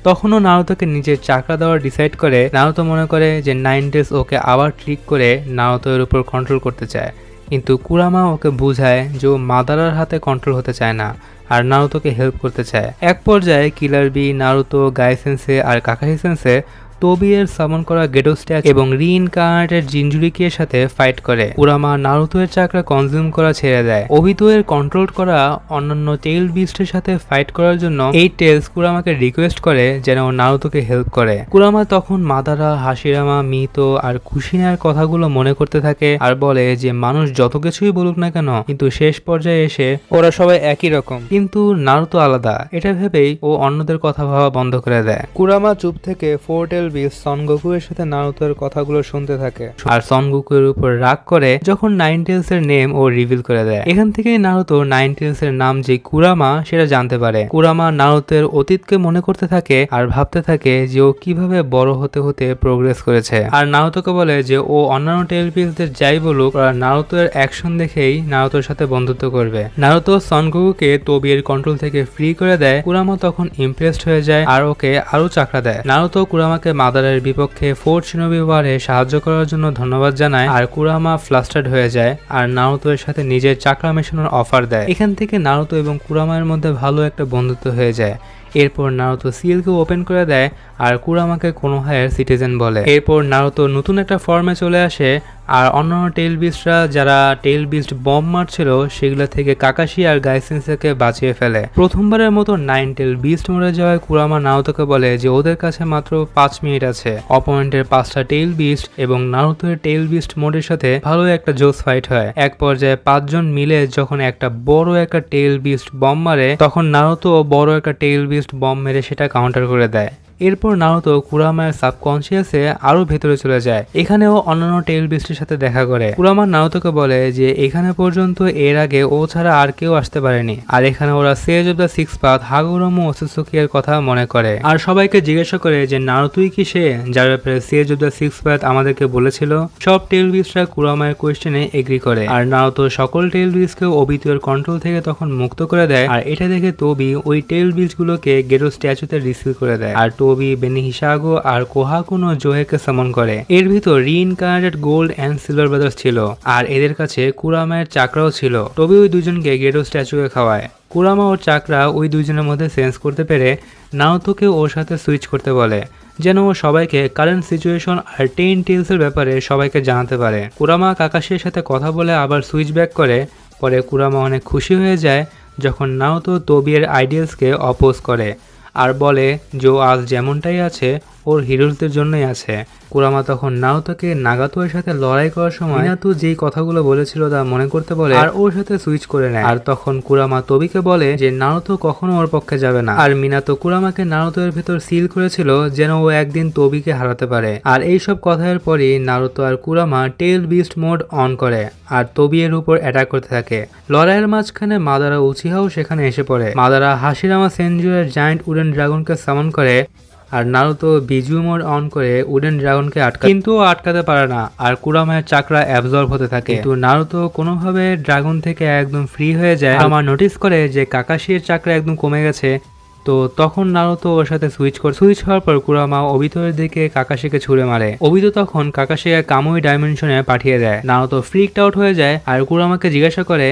তখনও নারুতোকে নিজের চাকরা দেওয়ার ডিসাইড করে। নারুতো মনে করে যে 9 টেলস ওকে আবার ট্রিক করে নারুতো এর উপর কন্ট্রোল করতে চায়, কিন্তু কুরামা ওকে বুঝায় যে ও মাদারার হাতে কন্ট্রোল হতে চায় না আর নারুতোকে হেল্প করতে চায়। এক পর্যায়ে কিলার বি নারুতো গাই সেন্সে আর কাকাহি সেন্সে তোবিয়ের সামন করা গেটো স্ট্যাচু এবং রিইনকার্নেটেড জিনজুরিকে সাথে ফাইট করে। কুরামা নারুতো এর চাকরা কনজিউম করা ছেড়ে দেয়। ওবিতো এর কন্ট্রোল করা অন্যান্য টেইল বিস্টের সাথে ফাইট করার জন্য এই টেলস কুরামাকে রিকোয়েস্ট করে যেন নারুতোকে হেল্প করে। কুরামা তখন মাদারা, হাশিরামা, মিতো আর কুশিনার কথাগুলো মনে করতে থাকে আর বলে যে মানুষ যত কিছুই বলুক না কেন কিন্তু শেষ পর্যায়ে এসে ওরা সবাই একই রকম, কিন্তু নারুতো আলাদা। এটা ভেবেই ও অন্যদের কথা ভাবা বন্ধ করে দেয়। কুরামা চুপ থেকে 4 টেল সন গোকু এর সাথে নারুতোর কথাগুলো শুনতে থাকে আর সন গোকু এর উপর রাগ করে যখন 9 টেলস এর নেম ও রিভিল করে দেয়। এখান থেকেই নারুতো 9 টেলস এর নাম যে কুরামা সেটা জানতে পারে। কুরামা নারুতোর অতীতকে মনে করতে থাকে আর ভাবতে থাকে যে ও কিভাবে বড় হতে হতে প্রোগ্রেস করেছে আর নারুতোকে বলে যে ও অন্যান্য টেল পিসদের যাই বলুক ওরা নারুতোর অ্যাকশন দেখেই নারুতোর সাথে বন্ধুত্ব করবে। নারুতো সন গোকুকে তোবিয়ের কন্ট্রোল থেকে ফ্রি করে দেয়। কুরামা তখন ইমপ্রেসড হয়ে যায় আর ওকে আরো চাকরা দেয়। নারুতো কুরামাকে মাদারের বিপক্ষে ফোর্থ শিনোবি ওয়ারে সাহায্য করার জন্য ধন্যবাদ জানায় আর কুরামা ফ্লাস্টার্ড হয়ে যায় আর নারুতো এর সাথে নিজের চাকরা মেশানোর অফার দেয়। এখান থেকে নারুতো এবং কুরামার মধ্যে ভালো একটা বন্ধুত্ব হয়ে যায়। এরপর নারুতো সিলকে ওপেন করে দেয় আর কুরামাকে কোনোহায়ের সিটিজেন বলে। এরপর নারুতো নতুন একটা ফর্মে চলে আসে আর অন্যান্য টেল বিস্টরা যারা টেল বিস্ট বম্ব মারছিল সেগুলো থেকে কাকাশি আর গাই সেন্সেইকে বাঁচিয়ে ফেলে। প্রথমবারের মতো 9 টেল বিস্ট মরে যাওয়ায় কুরামা নারুতোকে বলে যে ওদের কাছে মাত্র 5 মিনিট আছে। অপোনেন্টের 5টা টেল বিস্ট এবং নারুতোর টেল বিস্ট মোডের সাথে ভালো একটা জোস ফাইট হয়। এক পর্যায়ে 5 জন মিলে যখন একটা বড় একটা টেল বিস্ট বম্ব মারে তখন নারুতো বড় একটা টেল বিস্ট বম্ব মেরে সেটা কাউন্টার করে দেয়। এরপর নারুতো কুরামার সাবকনসিয়াসে আরো ভেতরে চলে যায়। এখানেও অন্যান্য টেল বিস্টের সাথে দেখা করে। কুরামা নারুতোকে বলে যে এখানে পর্যন্ত এর আগে ও ছাড়া আর কেউ আসতে পারেনি, আর এখানে ওরা সেজ অফ দ্য সিক্স পাথ হাগুরোমো ওসাসুকি এর কথা মনে করে আর সবাইকে জিজ্ঞাসা করে যে নারুতোই কি সে যার ব্যাপারে সেজ অফ দ্য সিক্স পাথ আমাদেরকে বলেছিল। সব টেল বিস্টরা কুরামার কোয়েশ্চেনে এগ্রি করে আর নারুতো সকল টেল বিস্টকে ওবিতোর কন্ট্রোল থেকে তখন মুক্ত করে দেয়। আর এটা দেখে তোবি ওই টেল বিস্ট গুলোকে গেরো স্ট্যাচুতে রিসিভ করে দেয় আর তোবি বেনিহিসাগো আর কোহাকুনো জোহেকে সামন করে। এর ভিতর রিইনকার্নেটেড গোল্ড এন্ড সিলভার ব্রাদার্স ছিল আর এদের কাছে কুরামায়ের চাকরাও ছিল। তবে ওই দুজনকে গেরো স্ট্যাচুকে খাওয়ায়। কুরামা ও চাকরা ওই দুজনের মধ্যে সেন্স করতে পেরে নারুতোকে ওর সাথে সুইচ করতে বলে যেন ও সবাইকে কারেন্ট সিচুয়েশন আর 10 টেলসের ব্যাপারে সবাইকে জানাতে পারে। কুরামা কাকাশির সাথে কথা বলে আবার সুইচ ব্যাক করে। পরে কুরামা অনেক খুশি হয়ে যায় যখন নারুতো তোবির আইডিয়ালসকে অপোজ করে আর বলে যে আজ যেমনটাই আছে ওর হিরোজদের জন্যই আছে। কুরামা তখন নারুতোকে নাগাতোর সাথে লড়াই করার সময় মিনাতো যেই কথাগুলো বলেছিল তা মনে করতে বলে আর ওর সাথে সুইচ করে নেয়। আর তখন কুরামা তোবিকে বলে যে নারুতো কখনো ওর পক্ষে যাবে না। আর মিনাতো কুরামাকে নারুতোর ভেতর সিল করেছিল যেন ও একদিন তোবিকে হারাতে পারে। আর এইসব কথার পরই নারুতো আর Kurama tail beast mode on করে আর তোবি এর উপর অ্যাটাক করতে থাকে। লড়াইয়ের মাঝখানে মাদারা উচিহাও সেখানে এসে পড়ে। মাদারা হাশিরামা সেনজুয়ের জায়ান্ট উডেন ড্রাগনকে সামন করে আর নারুতো বিজু মোড অন করে উডেন ড্রাগনকে কিন্তু আটকাতে পারে না আর কুরামায়ের চাকরা অ্যাবজর্ব হতে থাকে। কিন্তু নারুতো কোনোভাবে ড্রাগন থেকে একদম ফ্রি হয়ে যায়। আমার নোটিস করে যে কাকাশির চাকরা একদম কমে গেছে। তো তখন নারুতো ওর সাথে সুইচ হওয়ার পর কুরামা ওবিতোর দিকে কাকাশিকে ছুড়ে মারে। ওবিতো তখন কাকাশিকে কামুই ডাইমেনশনে পাঠিয়ে দেয়। নারুতো ফ্রিকড আউট হয়ে যায় আর কুরামাকে জিজ্ঞাসা করে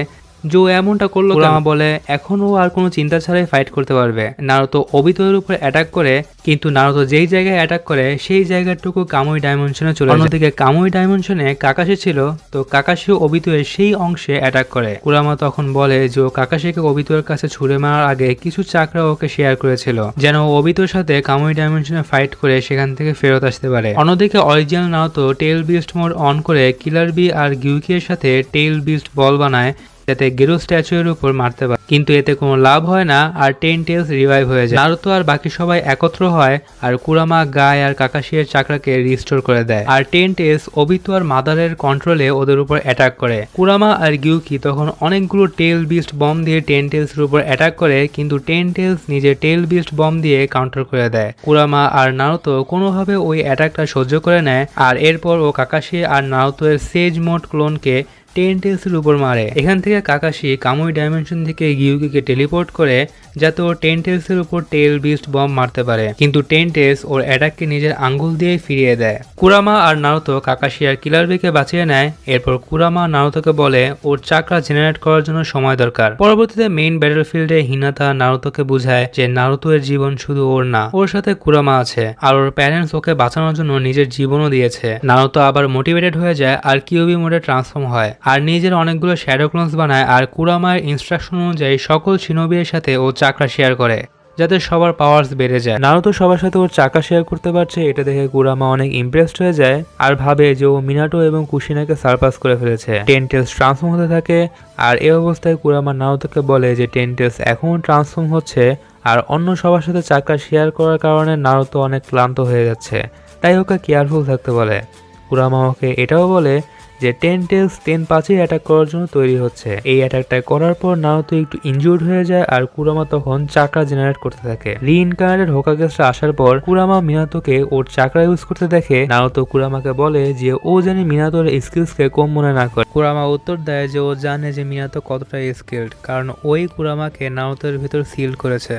জো এমনটা করলো। কুরামা বলে এখন ও আর কোনো চিন্তা ছাড়াই ফাইট করতে পারবে। নারুতো ওবিতোর উপর অ্যাটাক করে কিন্তু নারুতো যেই জায়গায় অ্যাটাক করে সেই জায়গাটুকু কামুই ডাইমেনশনে চলে যায়। অন্যদিকে কামুই ডাইমেনশনে কাকাশি ছিল, তো কাকাশি ওবিতোর সেই অংশে অ্যাটাক করে। কুরামা তখন বলে যে ও কাকাশিকে ওবিতোর কাছে ছুড়ে মারার আগে কিছু চাকরা ওকে শেয়ার করেছিল যেন ওবিতোর সাথে কামুই ডাইমেনশনে ফাইট করে সেখান থেকে ফেরত আসতে পারে। অন্যদিকে original Naruto tail beast mode on করে কিলার বি আর গিউকি এর সাথে টেল বিস্ট বল বানায় যাতে গেরো স্ট্যাচু এর উপর মারতে পারে, কিন্তু এতে কোনো লাভ হয় না আর 10 টেলস রিভাইভ হয়ে যায়। নারুতো আর বাকি সবাই একত্র হয় আর কুরামা গাই আর কাকাশি এর চাকরাকে রিস্টোর করে দেয় আর 10 টেলস ওবিতো আর মাদারের কন্ট্রোলে ওদের উপর অ্যাটাক করে। কুরামা আর গিউকি তখন অনেকগুলো টেল বিস্ট বম দিয়ে 10 টেলস এর উপর অ্যাটাক করে কিন্তু 10 টেলস নিজে টেল বিস্ট বম দিয়ে কাউন্টার করে দেয়। কুরামা আর নারুতো কোনোভাবে ওই অ্যাটাকটা সহ্য করে নেয় আর এরপর ও কাকাশি আর নারুতো এর সেজ মোড ক্লোনকে 10 টেলসের উপর মারে। এখান থেকে কাকাশি কামুই ডাইমেনশন থেকে গিউকিকে টেলিপোর্ট করে যাতে ও 10 টেলসের উপর টেল বিস্ট বম মারতে পারে, কিন্তু 10 টেলস ওর অ্যাটাককে নিজের আঙ্গুল দিয়ে ফিরিয়ে দেয়। কুরামা আর নারুতো কাকাশি আর কিলারবিকে বাঁচিয়ে নেয়। এরপর কুরামা নারুতোকে বলে ওর চাকরা জেনারেট করার জন্য সময় দরকার। পরবর্তীতে মেইন ব্যাটলফিল্ডে হিনাতা নারুতোকে বুঝায় যে নারুতো এর জীবন শুধু ওর না, ওর সাথে কুরামা আছে আর ওর প্যারেন্টস ওকে বাঁচানোর জন্য নিজের জীবনও দিয়েছে। নারুতো আবার মোটিভেটেড হয়ে যায় আর কিউবি মোডে ট্রান্সফর্ম হয় আর নিজের অনেকগুলো শ্যাডো ক্লোনস বানায় আর কুরামার ইনস্ট্রাকশন অনুযায়ী সকল শিনোবির সাথে ও চাকরা শেয়ার করে যাতে সবার পাওয়ার্স বেড়ে যায়। নারুতো সবার সাথে ওর চাকা শেয়ার করতে পারছে এটা দেখে কুরামা অনেক ইমপ্রেসড হয়ে যায় আর ভাবে যে ও মিনাটো এবং কুশিনাকে সারপাস করে ফেলেছে। 10 টেলস ট্রান্সফর্ম হতে থাকে আর এই অবস্থায় কুরামা নারুতোকে বলে যে 10 টেলস এখন ট্রান্সফর্ম হচ্ছে আর অন্য সবার সাথে চাকা শেয়ার করার কারণে নারুতো অনেক ক্লান্ত হয়ে যাচ্ছে, তাই ওকে কেয়ারফুল থাকতে বলে। কুরামা ওকে এটাও বলে যে 10 টেলস 10 পাঁচে অ্যাটাক করার জন্য তৈরি হচ্ছে। এই অ্যাটাকটা করার পর নারুতো একটু ইনজুর্ড হয়ে যায় আর কুরামা তখন চাকরা জেনারেট করতে থাকে। রিইনকার্নেটেড হোকাগেসরা আসার পর কুরামা মিনাতোকে ওর চাকরা ইউজ করতে দেখে নারুতো কুরামাকে বলে যে ও জানে মিনাতোর স্কিলসকে কম মনে না করে। কুরামা উত্তর দেয় যে ও জানে যে মিনাতো কতটা স্কিলড কারণ ওই কুরামাকে নারুতোর ভিতর সিল করেছে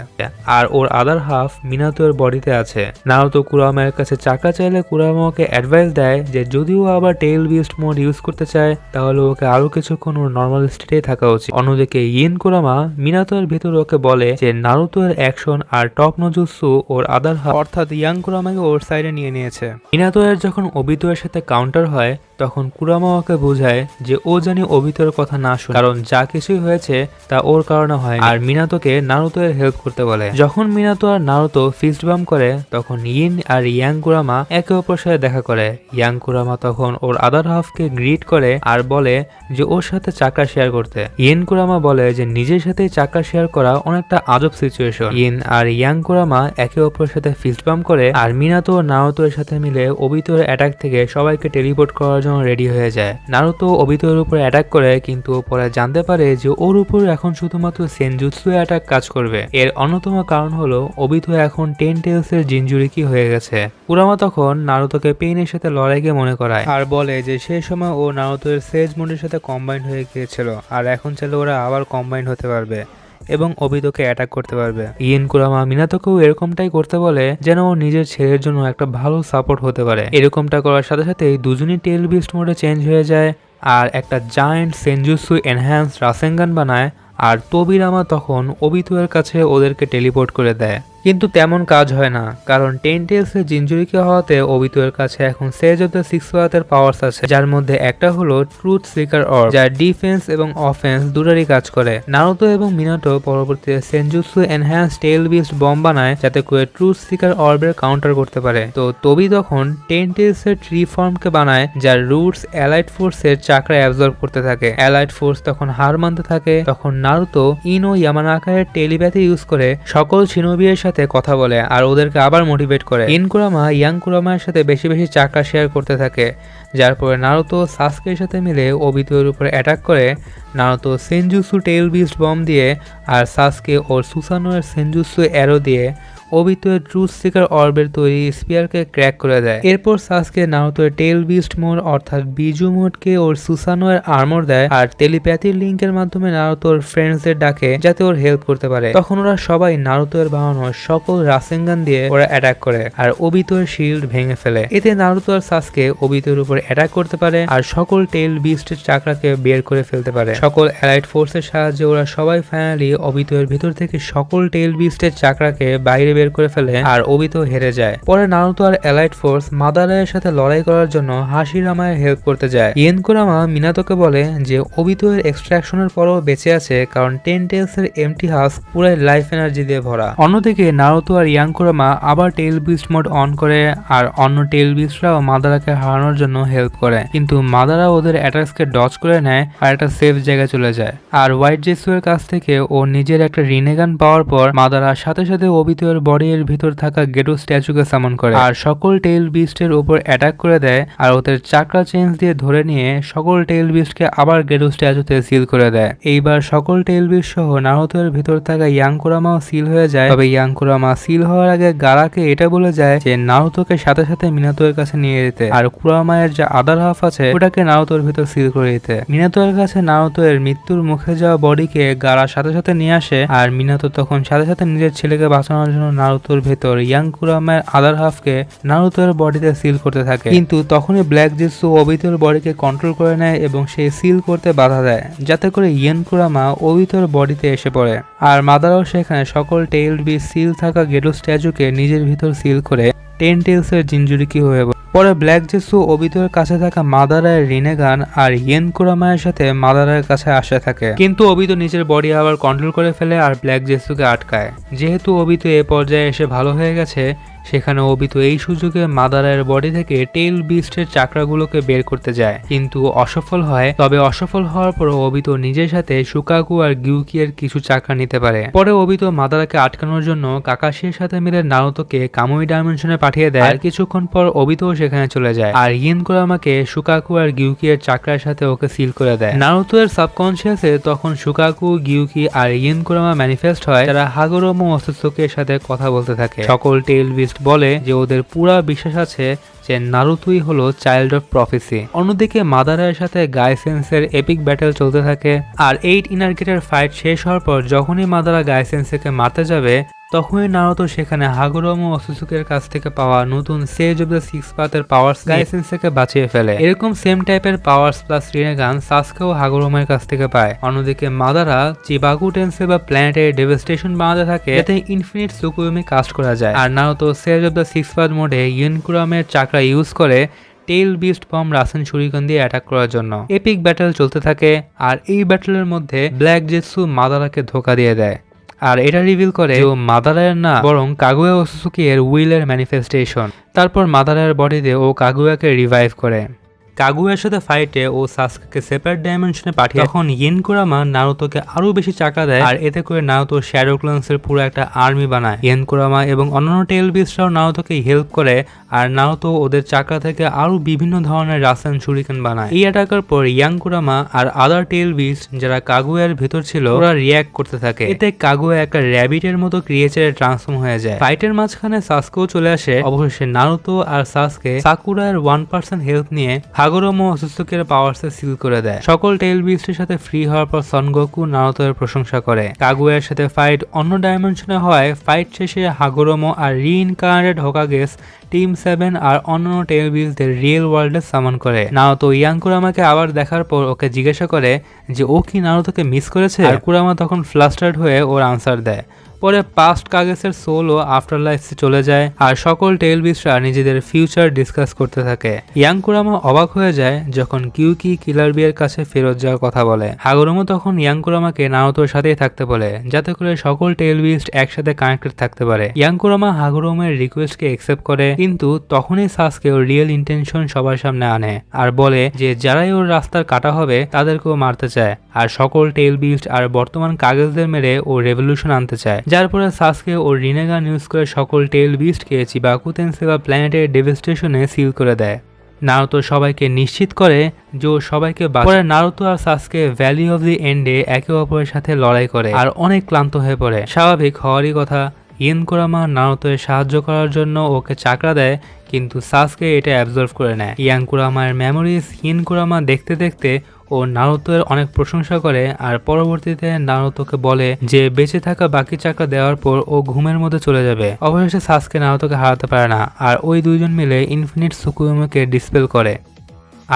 আর ওর আদার হাফ মিনাতোর বডিতে আছে। নারুতো কুরামার কাছে চাকরা চাইলে কুরামা ওকে অ্যাডভাইস দেয় যে যদিও আবার টেল বিস্ট মোড ইউজ ইউজ করতে চায় তাহলে ওকে আরো কিছুক্ষণ ওর নর্মাল স্টেটে থাকা উচিত। অন্যদিকে ইন কুরামা মিনাতোর ভেতর ওকে বলে যে নারুতো এর অ্যাকশন আর টপ নোজুৎসু ওর আদার হাফ অর্থাৎ ইয়াং কুরামাকে ওর সাইডে নিয়ে নিয়েছে। মিনাতো এর যখন ওবিতো এর সাথে কাউন্টার হয় তখন কুরামা ওকে বোঝায় যে ও জানি ওবিতোর কথা না শুনে, কারণ যা কিছুই হয়েছে তা ওর কারণে হয়, আর মিনাতোকে নারুতো এর হেল্প করতে বলে। যখন মিনাতো আর নারুতো ফিস্ট বাম করে তখন ইন আর ইয়াং কুরামা একে অপরের সাথে দেখা করে। ইয়াং কুরামা তখন ওর আদার হাফকে গ্রিট করে আর বলে যে ওর সাথে চাকা শেয়ার করতে। ইন কুরামা বলে যে নিজের সাথে চাকা শেয়ার করা অনেকটা আজব সিচুয়েশন। ইন আর ইয়াং কুরামা একে অপরের সাথে ফিস্ট বাম করে আর মিনাতো ও নারুতো এর সাথে মিলে ওবিতোর অ্যাটাক থেকে সবাইকে টেলিপোর্ট করার জন্য রেডি হয়ে যায়। নারুতো ওবিতোর উপর অ্যাটাক করে কিন্তু পরে জানতে পারে যে ওর উপর এখন শুধুমাত্র সেনজুৎসু অ্যাটাক কাজ করবে। এর অন্যতম কারণ হলো ওবিতো এখন 10 টেলস এর জিনজুরিকি হয়ে গেছে। কুরামা তখন নারুতোকে পেইনের সাথে লড়াইকে মনে করায় আর বলে যে সেই সময় ও নারুতোর সেজ মুন্ডের সাথে কম্বাইন্ড হয়ে গিয়েছিল আর এখন চাইলে ওরা আবার কম্বাইন্ড হতে পারবে এবং ওবিতোকে অ্যাটাক করতে পারবে। ইন কুরামা মিনাতোকেও এরকমটাই করতে বলে যেন ও নিজের ছেলের জন্য একটা ভালো সাপোর্ট হতে পারে। এরকমটা করার সাথে সাথেই দুজনই টেল বিস্ট মোডে চেঞ্জ হয়ে যায় আর একটা জায়ান্ট সেনজুৎসু এনহ্যান্সড রাসেনগান বানায় আর তোবিরামা তখন ওবিতো এর কাছে ওদেরকে টেলিপোর্ট করে দেয়। কিন্তু তেমন কাজ হয় না, কারণ 10 টেলস এর জিনজুরিকে হওয়াতে ওবিতো এর কাছে এখন সেজ অফ দ্য সিক্স পাথের পাওয়ার্স আছে, যার মধ্যে একটা হলো ট্রুথ সিকার অর্ব, যা ডিফেন্স এবং অফেন্স দুটোরই কাজ করে। নারুতো এবং মিনাটো পরবর্তীতে সেনজুৎসু এনহ্যান্স টেল বিস্ট বম্ব বানায় যাতে করে ট্রুথ সিকার অর্বের কাউন্টার করতে পারে। তো তোবি তখন 10 টেলস এর ট্রি ফর্মকে বানায় যার রুটস অ্যালাইড ফোর্সের চাকরা অ্যাবজর্ব করতে থাকে। অ্যালাইড ফোর্স তখন হার মানতে থাকে। তখন নারুতো ইন ও ইয়ামানাকা এর টেলিপ্যাথি ইউজ করে সকল শিনোবিয়ের সাথে কথা বলে আর ওদেরকে আবার মোটিভেট করে। ইন কুরামা ইয়াং কুরামার সাথে বেশি বেশি চাকা শেয়ার করতে থাকে, যার পরে নারুতো সাসকের সাথে মিলে ওবিতোর উপর অ্যাটাক করে। নারুতো সেনজুৎসু টেল বিস্ট বম দিয়ে আর সাসকে ওর সুসানোর সেনজুৎসু অ্যারো দিয়ে ওবিতোর ট্রুথ সিকার অর্বের তৈরি স্পিয়ারকে ক্র্যাক করে দেয়। এরপর সাসকে নারুতোর টেল বিস্ট মোড অর্থাৎ বিজু মোডকে ওর সুসানোর আর্মর দেয় আর টেলিপ্যাথির লিঙ্কের মাধ্যমে নারুতোর ফ্রেন্ডসদের ডাকে যাতে ওর হেল্প করতে পারে। তখন ওরা সবাই নারুতোর বানানো সকল রাসেনগান দিয়ে ওরা অ্যাটাক করে আর ওবিতোর শিল্ড ভেঙে ফেলে। এতে নারুতো আর সাসকে ওবিতোর উপর অ্যাটাক করতে পারে আর সকল টেল বিস্টের চাকরাকে বের করে ফেলতে পারে। সকল অ্যালাইড ফোর্সের সাহায্যে ওরা সবাই ফাইনালি ওবিতোর ভিতর থেকে সকল টেল বিস্টের চাকরাকে বাইরে বের করে ফেলে আর ওবিতো হেরে যায়। পরে নারুতো আর অ্যালাইড ফোর্স মাদারায়ের সাথে লড়াই করার জন্য হাশিরামায়ের হেল্প করতে যায়। ইন কুরামা মিনাতোকে বলে যে ওবিতো এর এক্সট্রাকশনের পরও বেঁচে আছে কারণ 10 টেলস এর এমটি হাস্ক পুরাই লাইফ এনার্জি দিয়ে ভরা। অন্যদিকে নারুতো আর ইয়াং কুরামা আবার টেল বিস্ট মোড অন করে আর অন্য টেল বিস্টরাও মাদারাকে হারানোর জন্য হেল্প করে, কিন্তু মাদারা ওদের অ্যাটাকসকে ডজ করে নেয় আর একটা সেফ জায়গায় চলে যায়। আর হোয়াইট জেসু এর কাছ থেকে ও নিজের একটা রিনেগান পাওয়ার পর মাদারা সাথে সাথে ওবিতো এর বডি এর ভিতর থাকা গেটো স্ট্যাচুকে সামন করে আর সকল টেল বিস্টের উপর অ্যাটাক করে দেয় আর ওদের চাকরা চেঞ্জ দিয়ে ধরে নিয়ে সকল টেল বিস্টকে আবার গেটো স্ট্যাচুতে সিল করে দেয়। এইবার সকল টেল বিস্ট সহ নারুতোর ভিতর থাকা ইয়াং কুরামাও সিল হয়ে যায়। তবে ইয়াং কুরামা সিল হওয়ার আগে গারাকে এটা বলে যায় যে নারুতোকে সাথে সাথে মিনাতোর কাছে নিয়ে যেতে আর কুরামায়ের যে আদার হাফ আছে ওটাকে নারুতোর ভিতর সিল করে দিতে। মিনাতোর কাছে নারুতোর মৃত্যুর মুখে যাওয়া বডিকে গারা সাথে সাথে নিয়ে আসে আর মিনাতো তখন সাথে সাথে নিজের ছেলেকে বাঁচানোর জন্য নারুতোর ভেতর ইয়াং কুরামায়ের আদার হাফকে নারুতোর বডিতে সিল করতে থাকে, কিন্তু তখনই ব্ল্যাক জেসু ওবিতোর বডিকে কন্ট্রোল করে নেয় এবং সে সিল করতে বাধা দেয় যাতে করে ইয়াং কুরামা ওবিতোর বডিতে এসে পড়ে। আর মাদারাও সেখানে সকল টেইল বি সিল থাকা গেটো স্ট্যাচুকে নিজের ভিতর সিল করে 10 টেলস এর জিনজুরিকি হয়ে পরে ব্ল্যাক জেসু ওবিতোর কাছে থাকা মাদারায়ের রিনেগান আর ইয়েন কুরামায়ের সাথে মাদারায়ের কাছে আসে থাকে, কিন্তু ওবিতো নিজের বডি আবার কন্ট্রোল করে ফেলে আর ব্ল্যাক জেসুকে আটকায়। যেহেতু ওবিতো এ পর্যায়ে এসে ভালো হয়ে গেছে সেখানে ওবিতো এই সুযোগে মাদারায়ের বডি থেকে টেইল বিস্টের চাকরাগুলোকে বের করতে যায়, কিন্তু অসফল হয়। তবে অসফল হওয়ার পর ওবিতো নিজের সাথে সুকাকু আর গিউকিয়ের কিছু চাকরা নিতে পারে। পরে ওবিতো মাদারাকে আটকানোর জন্য কাকাশির সাথে মিলে নারুতোকে কামুই ডাইমেনশনে পাঠিয়ে দেয় আর কিছুক্ষণ পর ওবিতো সেখানে চলে যায় আর ইয়েন কুরামাকে সুকাকু আর গিউকিয়ের চাকরার সাথে ওকে সিল করে দেয়। নারুতো এর সাবকনসিয়াসে তখন সুকাকু, গিউকি আর ইয়েন কুরামা ম্যানিফেস্ট হয়, যারা হাগোরোমো অসুসোকের সাথে কথা বলতে থাকে। সকল টেইল বিস্ট বলে যে ওদের পুরা বিশ্বাস আছে যে নারুতোই হলো চাইল্ড অফ প্রফেসি। অন্যদিকে মাদারায়ের সাথে গাইসেন্সের এপিক ব্যাটেল চলতে থাকে আর 8 ইনার গেটের ফাইট শেষ হওয়ার পর যখনই মাদারা গাইসেন্সকে মারতে যাবে তখনই নারুতো সেখানে হাগুরোমো ওসুসুকের কাছ থেকে পাওয়া নতুন সেজ অফ দ্য সিক্স পাথের পাওয়ার গাইসেন্সেকে বাঁচিয়ে ফেলে। এরকম সেম টাইপের পাওয়ার্স প্লাস রিনেগান সাসকেও হাগুরোমোর কাছ থেকে পায়। অন্যদিকে মাদারা চিবাগু টেন্সে বা প্ল্যানেটের ডেভাস্টেশন বানাতে থাকে যাতে ইনফিনিট সুকুয়োমি কাস্ট করা যায়। আর Naruto sage of the six path মোডে ইনকুরামের চাকরা ইউজ করে tail beast form Rasen shuriken দিয়ে অ্যাটাক করার জন্য এপিক ব্যাটল চলতে থাকে। আর এই ব্যাটলের মধ্যে ব্ল্যাক জেটসু মাদারাকে ধোকা দিয়ে দেয় আর এটা রিভিল করে যে মাদারার না বরং কাগুয়া ওসুসুকি এর উইলের ম্যানিফেস্টেশন। তারপর মাদারার বডিতে ও কাগুয়াকে রিভাইভ করে। কাগুয়ার সাথে ফাইটে ও সাসকেকে সেপারেট ডাইমেনশনে পাঠিয়ে তখন ইয়েনকুরামা নারুতোকে আরো বেশি চাকা দেয় আর এতে করে নারুতো শ্যাডো ক্লান্সের পুরো একটা আর্মি বানায়। ইয়েনকুরামা এবং অন্যান্য টেল বিস্টরাও নারুতোকে হেল্প করে আর নারুতো ওদের চাকা থেকে আরো বিভিন্ন ধরনের রাসায়ন শুরিকেন বানায়। এই অ্যাটাকের পর ইয়াংকুরামা আর আদার টেল বিস্ট যারা কাগুয়ার ভেতর ছিল ওরা রিয়াক্ট করতে থাকে। এতে কাগুয়া একটা র্যাবিটের মতো ক্রিয়েচারে ট্রান্সফর্ম হয়ে যায়। ফাইটের মাঝখানে সাসকেও চলে আসে। অবশেষে নারুতো আর সাসকে সাকুরার 1% হেল্প নিয়ে হাগুরোমো ওসুসুকের পাওয়ারসে সিল করে দেয়। সকল টেল বিস্টের সাথে ফ্রি হওয়ার পর সন গোকু নারুতোর প্রশংসা করে। কাগুয়ার সাথে ফাইট অন্য ডাইমেনশনে হয়। ফাইট শেষে হাগুরোমো আর রিইনকার্নেটেড হোকাগেস টিম 7 আর অন্যান্য টেল বিস্টদের রিয়েল ওয়ার্ল্ডে সামন করে। নারুতো ইয়াংকুরামাকে আবার দেখার পর ওকে জিজ্ঞাসা করে যে ও কি নারুতোকে মিস করেছে। আর কুরামা তখন ফ্লাস্টার্ড হয়ে ওর আনসার দেয়। পরে পাস্ট কাগেসের সোল ও আফটার লাইফে চলে যায় আর সকল টেল বিস্টরা নিজেদের ফিউচার ডিসকাস করতে থাকে। ইয়াংকুরামা অবাক হয়ে যায় যখন কিউকি কিলার বিয়ের কাছে ফেরত যাওয়ার কথা বলে। হাগুরোমো তখন ইয়াংকুরামাকে নারুতোর সাথেই থাকতে বলে যাতে করে সকল টেল বিস্ট একসাথে কানেক্টেড থাকতে পারে। ইয়াংকুরামা হাগুরোমোর রিকোয়েস্টকে একসেপ্ট করে কিন্তু তখনই সাসকে ওর রিয়েল ইন্টেনশন সবার সামনে আনে আর বলে যে যারাই ওর রাস্তার কাটা হবে তাদেরকেও মারতে চায় আর সকল টেল বিস্ট আর বর্তমান কাগজদের মেরে ও রেভলিউশন আনতে চায়। যার পরে সাসকে ও রিনেগান ইউজ করে সকল টেল বিস্টকে চিবাকু টেন্সে বা প্ল্যানেটের ডেভাস্টেশনে সিল করে দেয়। নারুতো সবাইকে নিশ্চিত করে যে সবাইকে পরে নারুতো আর সাসকে ভ্যালি অফ দি এন্ডে একে অপরের সাথে লড়াই করে আর অনেক ক্লান্ত হয়ে পড়ে। স্বাভাবিক হওয়ারই কথা। ইয়েনকুরামা নারুতোর সাহায্য করার জন্য ওকে চাকরা দেয় কিন্তু সাসকে এটা অ্যাবজর্ভ করে নেয়। ইয়াংকুরামার মেমোরিজ ইয়েনকুরামা দেখতে দেখতে ও নারুতোর অনেক প্রশংসা করে আর পরবর্তীতে নারুতোকে বলে যে বেঁচে থাকা বাকি চাকরা দেওয়ার পর ও ঘুমের মধ্যে চলে যাবে। অবশেষে সাসকে নারুতোকে হারাতে পারে না আর ওই দুইজন মিলে ইনফিনিট সুকুয়োমিকে ডিসপেল করে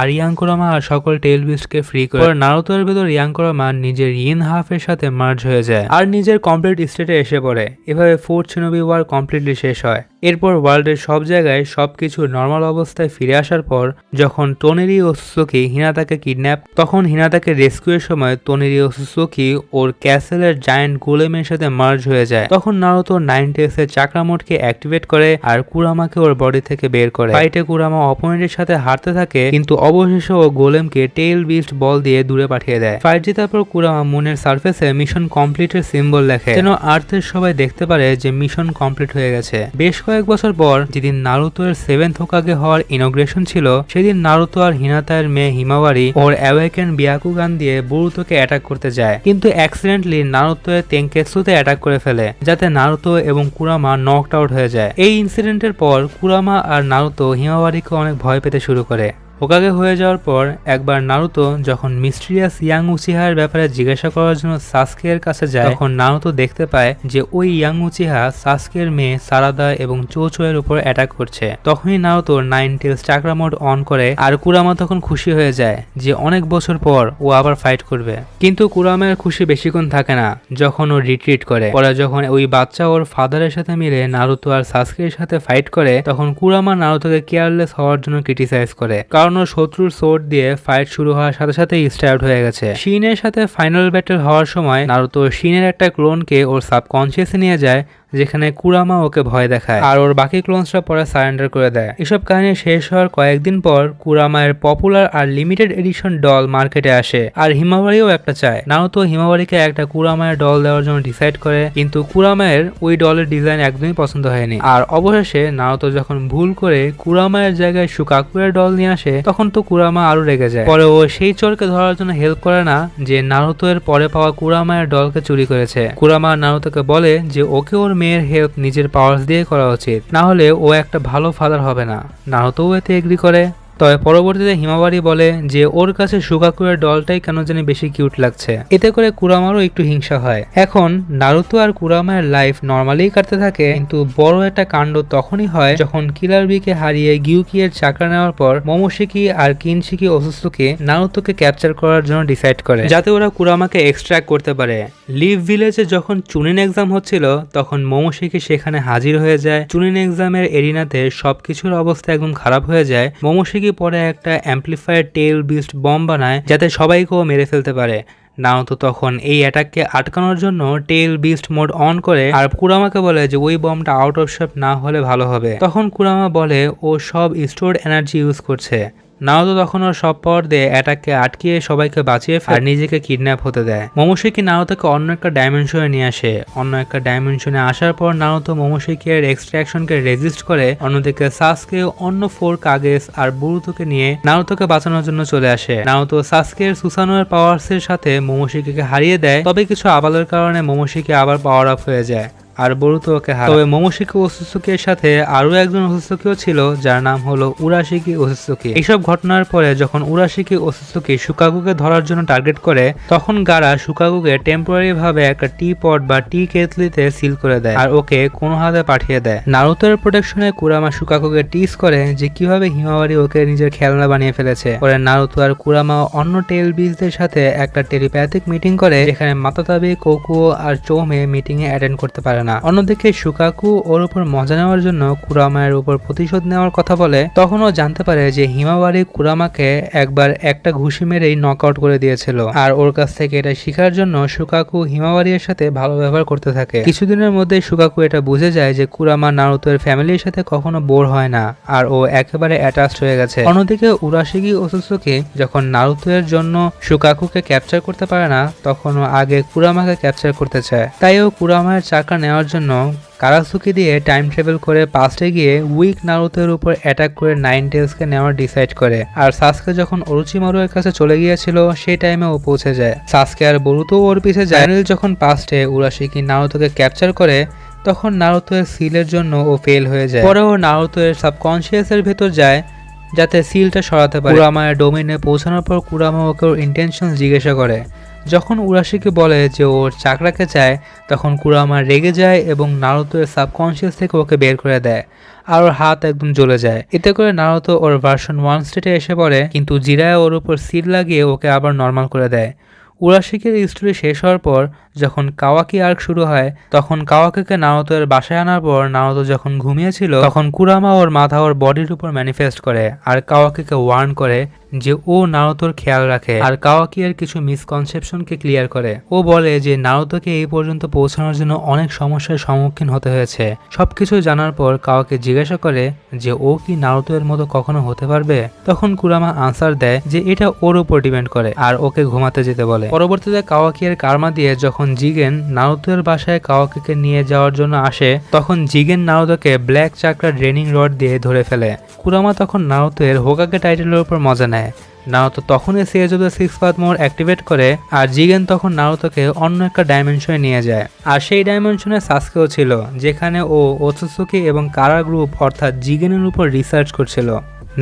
আর ইয়াংকুরামা আর সকল টেল বিস্টকে ফ্রি করে। নারুতোর ভেতর ইয়াংকুরামা নিজের ইন হাফের সাথে মার্জ হয়ে যায় আর নিজের কমপ্লিট স্টেটে এসে পড়ে। এভাবে ফোর্থ শিনোবি ওয়ার কমপ্লিটলি শেষ হয়। এরপর ওয়ার্ল্ডের সব জায়গায় সবকিছু নর্মাল অবস্থায় ফিরে আসার পর যখন টোনেরি ওসুসুকি হিনাতাকে কিডন্যাপ তখন হিনাতাকে রেস্কিউয়ের সময় টোনেরি ওসুসুকি ওর ক্যাসেলের জায়ান্ট গোলেমের সাথে মার্জ হয়ে যায়। তখন নারুতো 9 টেলসের চাকরা মোডকে অ্যাক্টিভেট করে আর কুরামাকে ওর বডি থেকে বের করে। ফাইটে কুরামা অপোনেন্টের সাথে হারতে থাকে কিন্তু অবশেষে ও গোলেমকে টেইল বিস্ট বল দিয়ে দূরে পাঠিয়ে দেয়। ফাইট জেতার পর কুরামা মুনের সারফেসে মিশন কমপ্লিটের সিম্বল লেখে যেন আর্থের সবাই দেখতে পারে যে মিশন কমপ্লিট হয়ে গেছে। বেশ কয়েক বছর পর যেদিন নারুতোর 7th হোকাগে হওয়ার ইনগ্রেশন ছিল সেদিন নারুতো আর হিনাতার মেয়ে হিমাওয়ারি ওর অ্যাওয়েকেন বিয়াকুগান দিয়ে বোরুতোকে অ্যাটাক করতে যায় কিন্তু অ্যাক্সিডেন্টলি নারুতো তেঙ্কেৎসুতে অ্যাটাক করে ফেলে যাতে নারুতো এবং কুরামা নকড আউট হয়ে যায়। এই ইনসিডেন্টের পর কুরামা আর নারুতো হিমাওয়ারিকে অনেক ভয় পেতে শুরু করে। হোকাগে হয়ে যাওয়ার পর একবার নারুতো যখন মিস্টিরিয়াস ইয়াং উচিহার ব্যাপারে জিজ্ঞাসা করার জন্য সাসকের কাছে যায় তখন নারুতো দেখতে পায় যে ওই ইয়াং উচিহা সাসকের মেয়ে সারাদা এবং চোচোয়ের উপর অ্যাটাক করছে। তখনই Naruto 9 tails chakra mode on করে আর কুরামা তখন খুশি হয়ে যায় যে অনেক বছর পর ও আবার ফাইট করবে। কিন্তু কুরামের খুশি বেশিক্ষণ থাকে না যখন ও রিট্রিট করে। পরে যখন ওই বাচ্চা ওর ফাদারের সাথে মিলে নারুতো আর সাসকের সাথে ফাইট করে তখন কুরামা নারুতোকে কেয়ারলেস হওয়ার জন্য ক্রিটিসাইজ করে কারণ শত্রুর সোর্ড দিয়ে ফাইট শুরু হওয়ার সাথে সাথেই স্টার্ট হয়ে গেছে। শিনের সাথে ফাইনাল ব্যাটল হওয়ার সময় নারুতো শিনের একটা ক্লোনকে ওর সাবকনসিয়াসে নিয়ে যায় যেখানে কুরামা ওকে ভয় দেখায় আর ওর বাকি ক্লোনসরা পরে সারেন্ডার করে দেয়। এসব কাহিনী শেষ হওয়ার কয়েকদিন পর কুরামায়ের পপুলার আর লিমিটেড এডিশন ডল মার্কেটে আসে আর হিমাওয়ারিও একটা চায়। নারুতো হিমাওয়ারিকে একটা কুরামায়ের ডল দেওয়ার জন্য ডিসাইড করে কিন্তু কুরামায়ের ওই ডলের ডিজাইন একদমই পছন্দ হয়নি আর অবশেষে নারুতো যখন ভুল করে কুরামায়ের জায়গায় সুকাকুয়ের ডল নিয়ে আসে তখন তো কুরামা আরো রেগে যায়। পরে ও সেই চোরকে ধরার জন্য হেল্প করে না যে নারুতো এর পরে পাওয়া কুরামায়ের ডলকে চুরি করেছে। কুরামা নারুতোকে বলে যে ওকে ওর মেয়ের হেল্প নিজের পাওয়ার্স দিয়ে করা উচিত, না হলে ও একটা ভালো ফাদার হবে না। নারুতো এতে এগ্রি করে। তবে পরবর্তীতে হিমাবারি বলে যে ওর কাছে সুকাকুয়ের ডলটাই কেন জানি বেশি কিউট লাগছে। এতে করে কুরামারও একটু হিংসা হয়। এখন নারুতো আর কুরামার লাইফ নর্মালি কাটতে থাকে, কিন্তু বড় একটা কাণ্ড তখনই হয় যখন কিলার বিকে হারিয়ে গিউকি এর চাকরা নেওয়ার পর মোমোশিকি আর কিনশিকি ওসুসুকি নারুতোকে ক্যাপচার করার জন্য ডিসাইড করে যাতে ওরা কুরামাকে এক্সট্র্যাক্ট করতে পারে। লিভ ভিলেজে যখন চুনিন এক্সাম হচ্ছিল তখন মোমোশিকি সেখানে হাজির হয়ে যায়। চুনিন এক্সামের এরিনাতে সবকিছুর অবস্থা একদম খারাপ হয়ে যায়। মোমোশিকি পরে একটা অ্যাম্পলিফায়ার টেল বিস্ট বম বানায় যাতে সবাইকেও মেরে ফেলতে পারে। নারুতো তখন এই অ্যাটাককে আটকানোর জন্য টেল বিস্ট মোড অন করে আর কুরামাকে বলে যে ওই বমটা আউট অফ শেপ না হলে ভালো হবে। তখন কুরামা বলে ও সব স্টোরড এনার্জি ইউজ করছে। নারুতো তখন ওর সব পাওয়ার দিয়ে অ্যাটাককে আটকিয়ে সবাইকে বাঁচিয়ে ফেলে আর নিজেকে কিডন্যাপ হতে দেয়। মোমোশিকি নারুতোকে অন্য একটা ডাইমেনশনে নিয়ে আসে। অন্য একটা ডাইমেনশনে আসার পর নারুতো মোমোশিকি এর এক্সট্রাকশনকে রেজিস্ট করে। অন্যদিকে সাসকে অন্য 4 কাগেস আর বুরুতোকে নিয়ে নারুতোকে বাঁচানোর জন্য চলে আসে। নারুতো সাসকের সুসানোর পাওয়ার্স এর সাথে মোমোশিকিকে হারিয়ে দেয়, তবে কিছু আবালের কারণে মোমোশিকি আবার পাওয়ার আপ হয়ে যায় আর বরুতো ওকে হারায়। তবে মোমোশিকি ওসুসুকির সাথে আরো একজন ওসুসুকিও ছিল যার নাম হলো উরাশিকি ওসুসুকি। এইসব ঘটনার পরে যখন উরাশিকি ওসুসুকি সুকাগুকে ধরার জন্য টার্গেট করে তখন গারা সুকাগুকে টেম্পোরারি ভাবে একটা টি পট বা টি কেতলিতে সিল করে দেয় আর ওকে কোনো হাতে পাঠিয়ে দেয়। নারুতোর প্রোটেকশনে কুরামা সুকাগুকে টিস করে যে কিভাবে হিমাবারি ওকে নিজের খেলনা বানিয়ে ফেলেছে। পরে নারুতো আর কুরামা অন্য টেল বিজদের সাথে একটা টেলিপ্যাথিক মিটিং করে যেখানে মাতাতাবি, কোকুও আর চৌমে মিটিং এ অ্যাটেন্ড করতে পারে না। অন্যদিকে সুকাকু ওর উপর মজা নেওয়ার জন্য কুরামায়ের উপর প্রতিশোধ নেওয়ার কথা বলে। তখন ও জানতে পারে যে হিমাবারি কুরামাকে একবার একটা ঘুষি মেরেই নক আউট করে দিয়েছিল আর ওর কাছ থেকে এটা শেখার জন্য সুকাকু হিমাবারির সাথে ভালো ব্যবহার করতে থাকে। কিছুদিনের মধ্যে সুকাকু এটা বুঝে যায় যে কুরামা নারুতোর ফ্যামিলির সাথে কখনো বোর হয় না আর ও একেবারে অ্যাটাচড হয়ে গেছে। অন্যদিকে উরাশিকি ওসুসুকি যখন নারুতোর জন্য সুকাকুকে ক্যাপচার করতে পারে না তখন ও আগে কুরামাকে ক্যাপচার করতে চায়। তাই ও কুরামায়ের চাকা নেওয়ার জন্য কারাসুকি দিয়ে টাইম ট্রাভেল করে পাস্টে গিয়ে উইক নারুতোর উপর অ্যাটাক করে 9 টেলসকে নেওয়ার ডিসাইড করে। আর সাসকে যখন অরুচিমারু এর কাছে চলে গিয়েছিল সেই টাইমে ও পৌঁছে যায়। সাসকে আর বরুতো ওর পিছে যায়। যখন পাস্টে উরাশিকি নারুতোকে ক্যাপচার করে তখন নারুতো এর সিলের জন্য ও ফেল হয়ে যায়। পরে ও নারুতো এর সাবকনশিয়াস এর ভেতর যায় যাতে সিলটা সরাতে পারে। কুরামার ডোমেইনে পৌঁছানোর পর কুরামা ওকে ওর ইন্টেনশন জিজ্ঞাসা করে। যখন উরাশিকি বলে যে ওর চাকরাকে চায় তখন কুরামা রেগে যায় এবং নারুতোর সাবকনশিয়াস থেকে ওকে বের করে দেয় আর ওর হাত একদম জ্বলে যায়। এতে করে নারুতো ওর ভার্সন 1 স্টেটে এসে পড়ে, কিন্তু জিরায় ওর উপর সিল লাগিয়ে ওকে আবার নর্মাল করে দেয়। উরাশিকির স্টোরি শেষ হওয়ার পর যখন কাওয়াকি আর্ক শুরু হয় তখন কাওয়াকিকে নারুতোর বাসায় আনার পর নারুতো যখন ঘুমিয়েছিল তখন কুরামা ওর মাথা ওর বডির উপর ম্যানিফেস্ট করে আর কাওয়াকিকে ওয়ার্ন করে যে ও নারুতোর খেয়াল রাখে আর কাওয়াকি এর কিছু মিসকনসেপশনকে ক্লিয়ার করে। ও বলে যে নারুতোকে এই পর্যন্ত পৌঁছানোর জন্য অনেক সমস্যার সম্মুখীন হতে হয়েছে। সবকিছু জানার পর কাওয়াকি জিজ্ঞাসা করে যে ও কি নারুতো এর মতো কখনো হতে পারবে। তখন কুরামা আনসার দেয় যে এটা ওর উপর ডিপেন্ড করে আর ওকে ঘুমাতে যেতে বলে। পরবর্তীতে কাওয়াকি এর কার্মা দিয়ে যখন জিগেন নারুতোর বাসায় কাওয়াকিকে নিয়ে যাওয়ার জন্য আসে তখন জিগেন নারুতোকে ব্ল্যাক চাকরা ড্রেনিং রড দিয়ে ধরে ফেলে। কুরামা তখন নারুতো এর হোকাগে টাইটেলের উপর মজা নেয়। নারুতো তখনই sage of the six path mode activate করে আর জিগেন তখন নারুতোকে অন্য একটা ডাইমেনশনে নিয়ে যায়। আর সেই ডাইমেনশনে সাসকেও ছিল যেখানে ও ওৎসুকি এবং কারা গ্রুপ অর্থাৎ জিগেনের উপর রিসার্চ করছিল।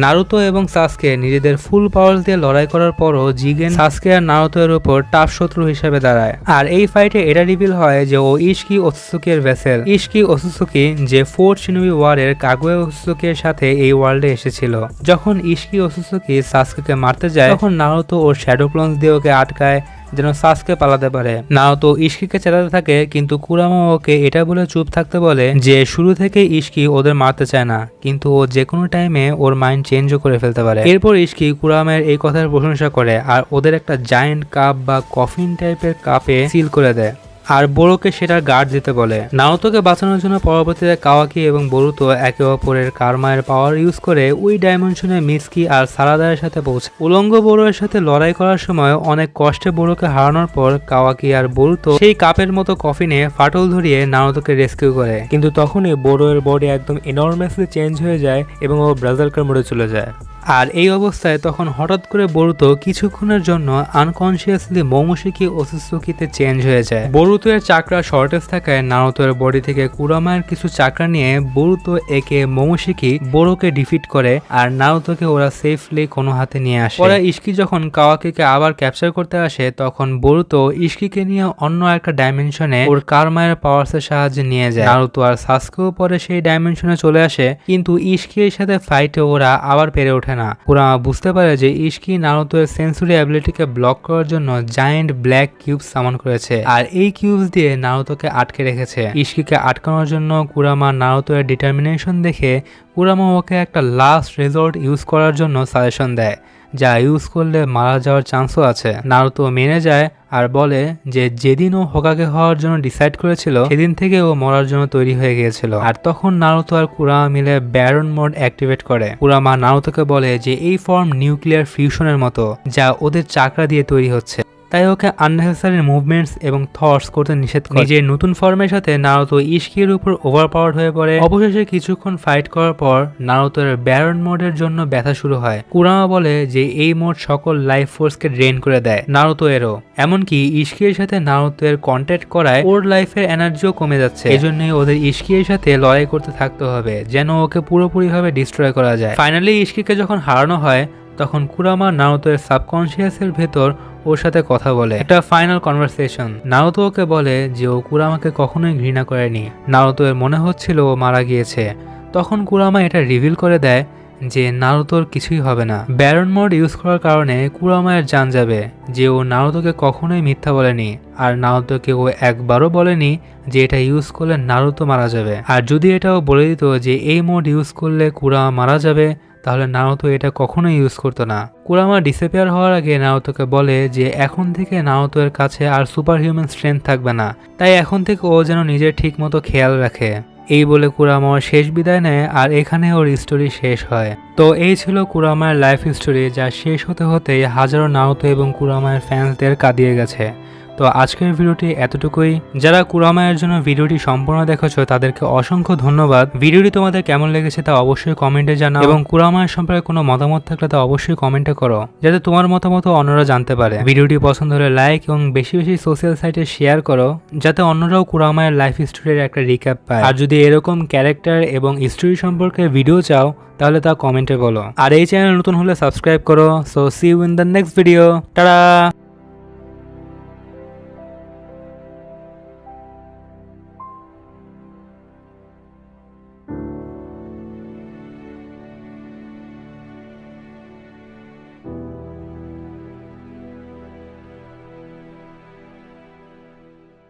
নারুতো এবং সাসকে নিজেদের ফুল পাওয়ার দিয়ে লড়াই করার পরও জিগেন সাসকে আর নারুতো এর উপর টাফ শত্রু হিসেবে দাঁড়ায়। আর এই ফাইটে এটা রিভিল হয় যে ও ইশকি ওৎসুকি এর ভেসেল। ইশকি ওৎসুকি যে 4th শিনোবি ওয়ারের কাগুয়া ওৎসুকি এর সাথে এই ওয়ার্ল্ডে এসেছিল। যখন ইশকি ওৎসুকি সাসকেকে মারতে যায় তখন নারুতো ওর শ্যাডো ক্লোনস দিয়ে ওকে আটকায় যেন সাসকে পালাতে পারে। নারুতো ইশকিকে চেতাতে থাকে, কিন্তু কুরামা ওকে এটা বলে চুপ থাকতে বলে যে শুরু থেকে ইশকি ওদের মারতে চায় না, কিন্তু ও যে কোনো টাইমে ওর মাইন্ড চেঞ্জও করে ফেলতে পারে। এরপর ইশকি কুরামের এই কথার প্রশংসা করে আর ওদের একটা জায়ান্ট কাপ বা কফিন টাইপের কাপে সিল করে দেয় আর বোরোকে সেটার গার্ড দিতে বলে। নারুতোকে বাঁচানোর জন্য পরবর্তীতে কাওয়াকি এবং বরুতো একে অপরের কার্মায়ের পাওয়ার ইউজ করে ওই ডাইমেনশনে মিসকি আর সারাদারের সাথে পৌঁছে। উলঙ্গ বোরোর সাথে লড়াই করার সময় অনেক কষ্টে বোরোকে হারানোর পর কাওয়াকি আর বরুতো সেই কাপের মতো কফিনে ফাটল ধরিয়ে নারুতোকে রেস্কিউ করে, কিন্তু তখনই বোরো এর বডি একদম এনর্মাসলি চেঞ্জ হয়ে যায় এবং ও ব্রাজার্কার মোডে চলে যায়। আর এই অবস্থায় তখন হঠাৎ করে বরুতো কিছুক্ষণের জন্য আনকনসিয়াসলি মোমোশিকি ওসুসুকিতে চেঞ্জ হয়ে যায়। বরুতোর চাকরা শর্টেজ থাকায় নারুতোর বডি থেকে কুরামার কিছু চাকরা নিয়ে বরুতো একে মোমোশিকি বোরোকে ডিফিট করে আর নারুতোকে ওরা সেফলি কোনো হাতে নিয়ে আসে। ওরা ইশকি যখন কাওয়াকিকে আবার ক্যাপচার করতে আসে তখন বরুতো ইশকিকে নিয়ে অন্য একটা ডাইমেনশনে ওর কারমায়ের পাওয়ার্সের সাহায্যে নিয়ে যায়। নারুতো আর সাসকেও পরে সেই ডাইমেনশনে চলে আসে, কিন্তু ইশকির সাথে ফাইটে ওরা আবার পেরে ওঠে না। কুরামা বুঝতে পারে যে ইশকি নারুতোর সেন্সরি অ্যাবিলিটিকে ব্লক করার জন্য জায়ান্ট ব্ল্যাক কিউবস সামন করেছে আর এই কিউবস দিয়ে নারুতোকে আটকে রেখেছে। ইশকিকে আটকানোর জন্য কুরামা নারুতোর ডিটারমিনেশন দেখে কুরামা ওকে একটা লাস্ট রেজর্ট ইউজ করার জন্য সাজেশন দেয়, যা ইউজ করলে মারা যাওয়ার চান্সও আছে। নারুতো মেনে যায় আর বলে যে যেদিন ও হোকাগে হওয়ার জন্য ডিসাইড করেছিল সেদিন থেকে ও মরার জন্য তৈরি হয়ে গিয়েছিল। আর তখন নারুতো আর কুরামা মিলে ব্যারন মোড অ্যাক্টিভেট করে। কুরামা নারুতোকে বলে যে এই ফর্ম নিউক্লিয়ার ফিউশনের মতো, যা ওদের চাকরা দিয়ে তৈরি হচ্ছে, তাই ওকে আননেসেসারি মুভমেন্টস এবং থটস করতে নিষেধ করে। নিজের নতুন ফর্মের সাথে নারুতো ইশকির উপর ওভারপাওয়ার্ড হয়ে পড়ে। অবশেষে কিছুক্ষণ ফাইট করার পর নারুতোর ব্যারন মোডের জন্য ব্যথা শুরু হয়। কুরামা বলে যে এই মোড সকল লাইফ ফোর্সকে ড্রেন করে দেয়, নারুতো এরও। এমনকি ইশকির সাথে নারুতোর কন্ট্যাক্ট করায় ওর লাইফের এনার্জিও কমে যাচ্ছে। এজন্যই ওদের ইশকির সাথে লড়াই করতে থাকতে হবে যেন ওকে পুরোপুরিভাবে ডিস্ট্রয় করা যায়। ফাইনালি ইশকিকে যখন হারানো হয় তখন কুরামা নারুতোর সাবকনসিয়াসের ভেতর ওর সাথে কথা বলে, একটা ফাইনাল কনভারসেশন। নারুতো ওকে বলে যে ও কুরামাকে কখনোই ঘৃণা করেনি। নারুতো এর মনে হচ্ছিল ও মারা গিয়েছে। তখন কুরামা এটা রিভিল করে দেয় যে নারুতোর কিছুই হবে না। ব্যারন মোড ইউজ করার কারণে কুরামায়ের জান যাবে, যে ও নারুতোকে কখনোই মিথ্যা বলেনি আর নারুতোকে ও একবারও বলেনি যে এটা ইউজ করলে নারুতো মারা যাবে। আর যদি এটাও বলে দিত যে এই মোড ইউজ করলে কুরামা মারা যাবে, তাহলে নারুতো এটা কখনোই ইউজ করতো না। কুরামা ডিসঅ্যাপিয়ার হওয়ার আগে নারুতোকে বলে যে এখন থেকে নারুতোর কাছে আর সুপার হিউম্যান স্ট্রেংথ থাকবে না, তাই এখন থেকে ও যেন নিজের ঠিক মতো খেয়াল রাখে। এই বলে কুরামা শেষ বিদায় নেয় আর এখানে ওর স্টোরি শেষ হয়। তো এই ছিল কুরামার লাইফ স্টোরি, যা শেষ হতে হতেই হাজারো নারুতো এবং কুরামার ফ্যান্সদের কাঁদিয়ে গেছে। তো আজকের ভিডিওটি এতটুকুই। যারা কুরামায়ের জন্য ভিডিওটি সম্পূর্ণ দেখেছো তাদেরকে অসংখ্য ধন্যবাদ। ভিডিওটি তোমাদের কেমন লেগেছে তা অবশ্যই কমেন্টে জানাও এবং কুরামায়ের সম্পর্কে কোনো মতামত থাকলে তা অবশ্যই কমেন্টে করো, যাতে তোমার মতামত অন্যরা জানতে পারে। ভিডিওটি পছন্দ হলে লাইক এবং বেশি বেশি সোশ্যাল সাইটে শেয়ার করো, যাতে অন্যরাও কুরামায়ের লাইফ স্টোরির একটা রিক্যাপ পায়। আর যদি এরকম ক্যারেক্টার এবং স্টোরি সম্পর্কে ভিডিও চাও তাহলে তা কমেন্টে বলো। আর এই চ্যানেল নতুন হলে সাবস্ক্রাইব করো। So see you in the next video. Tata.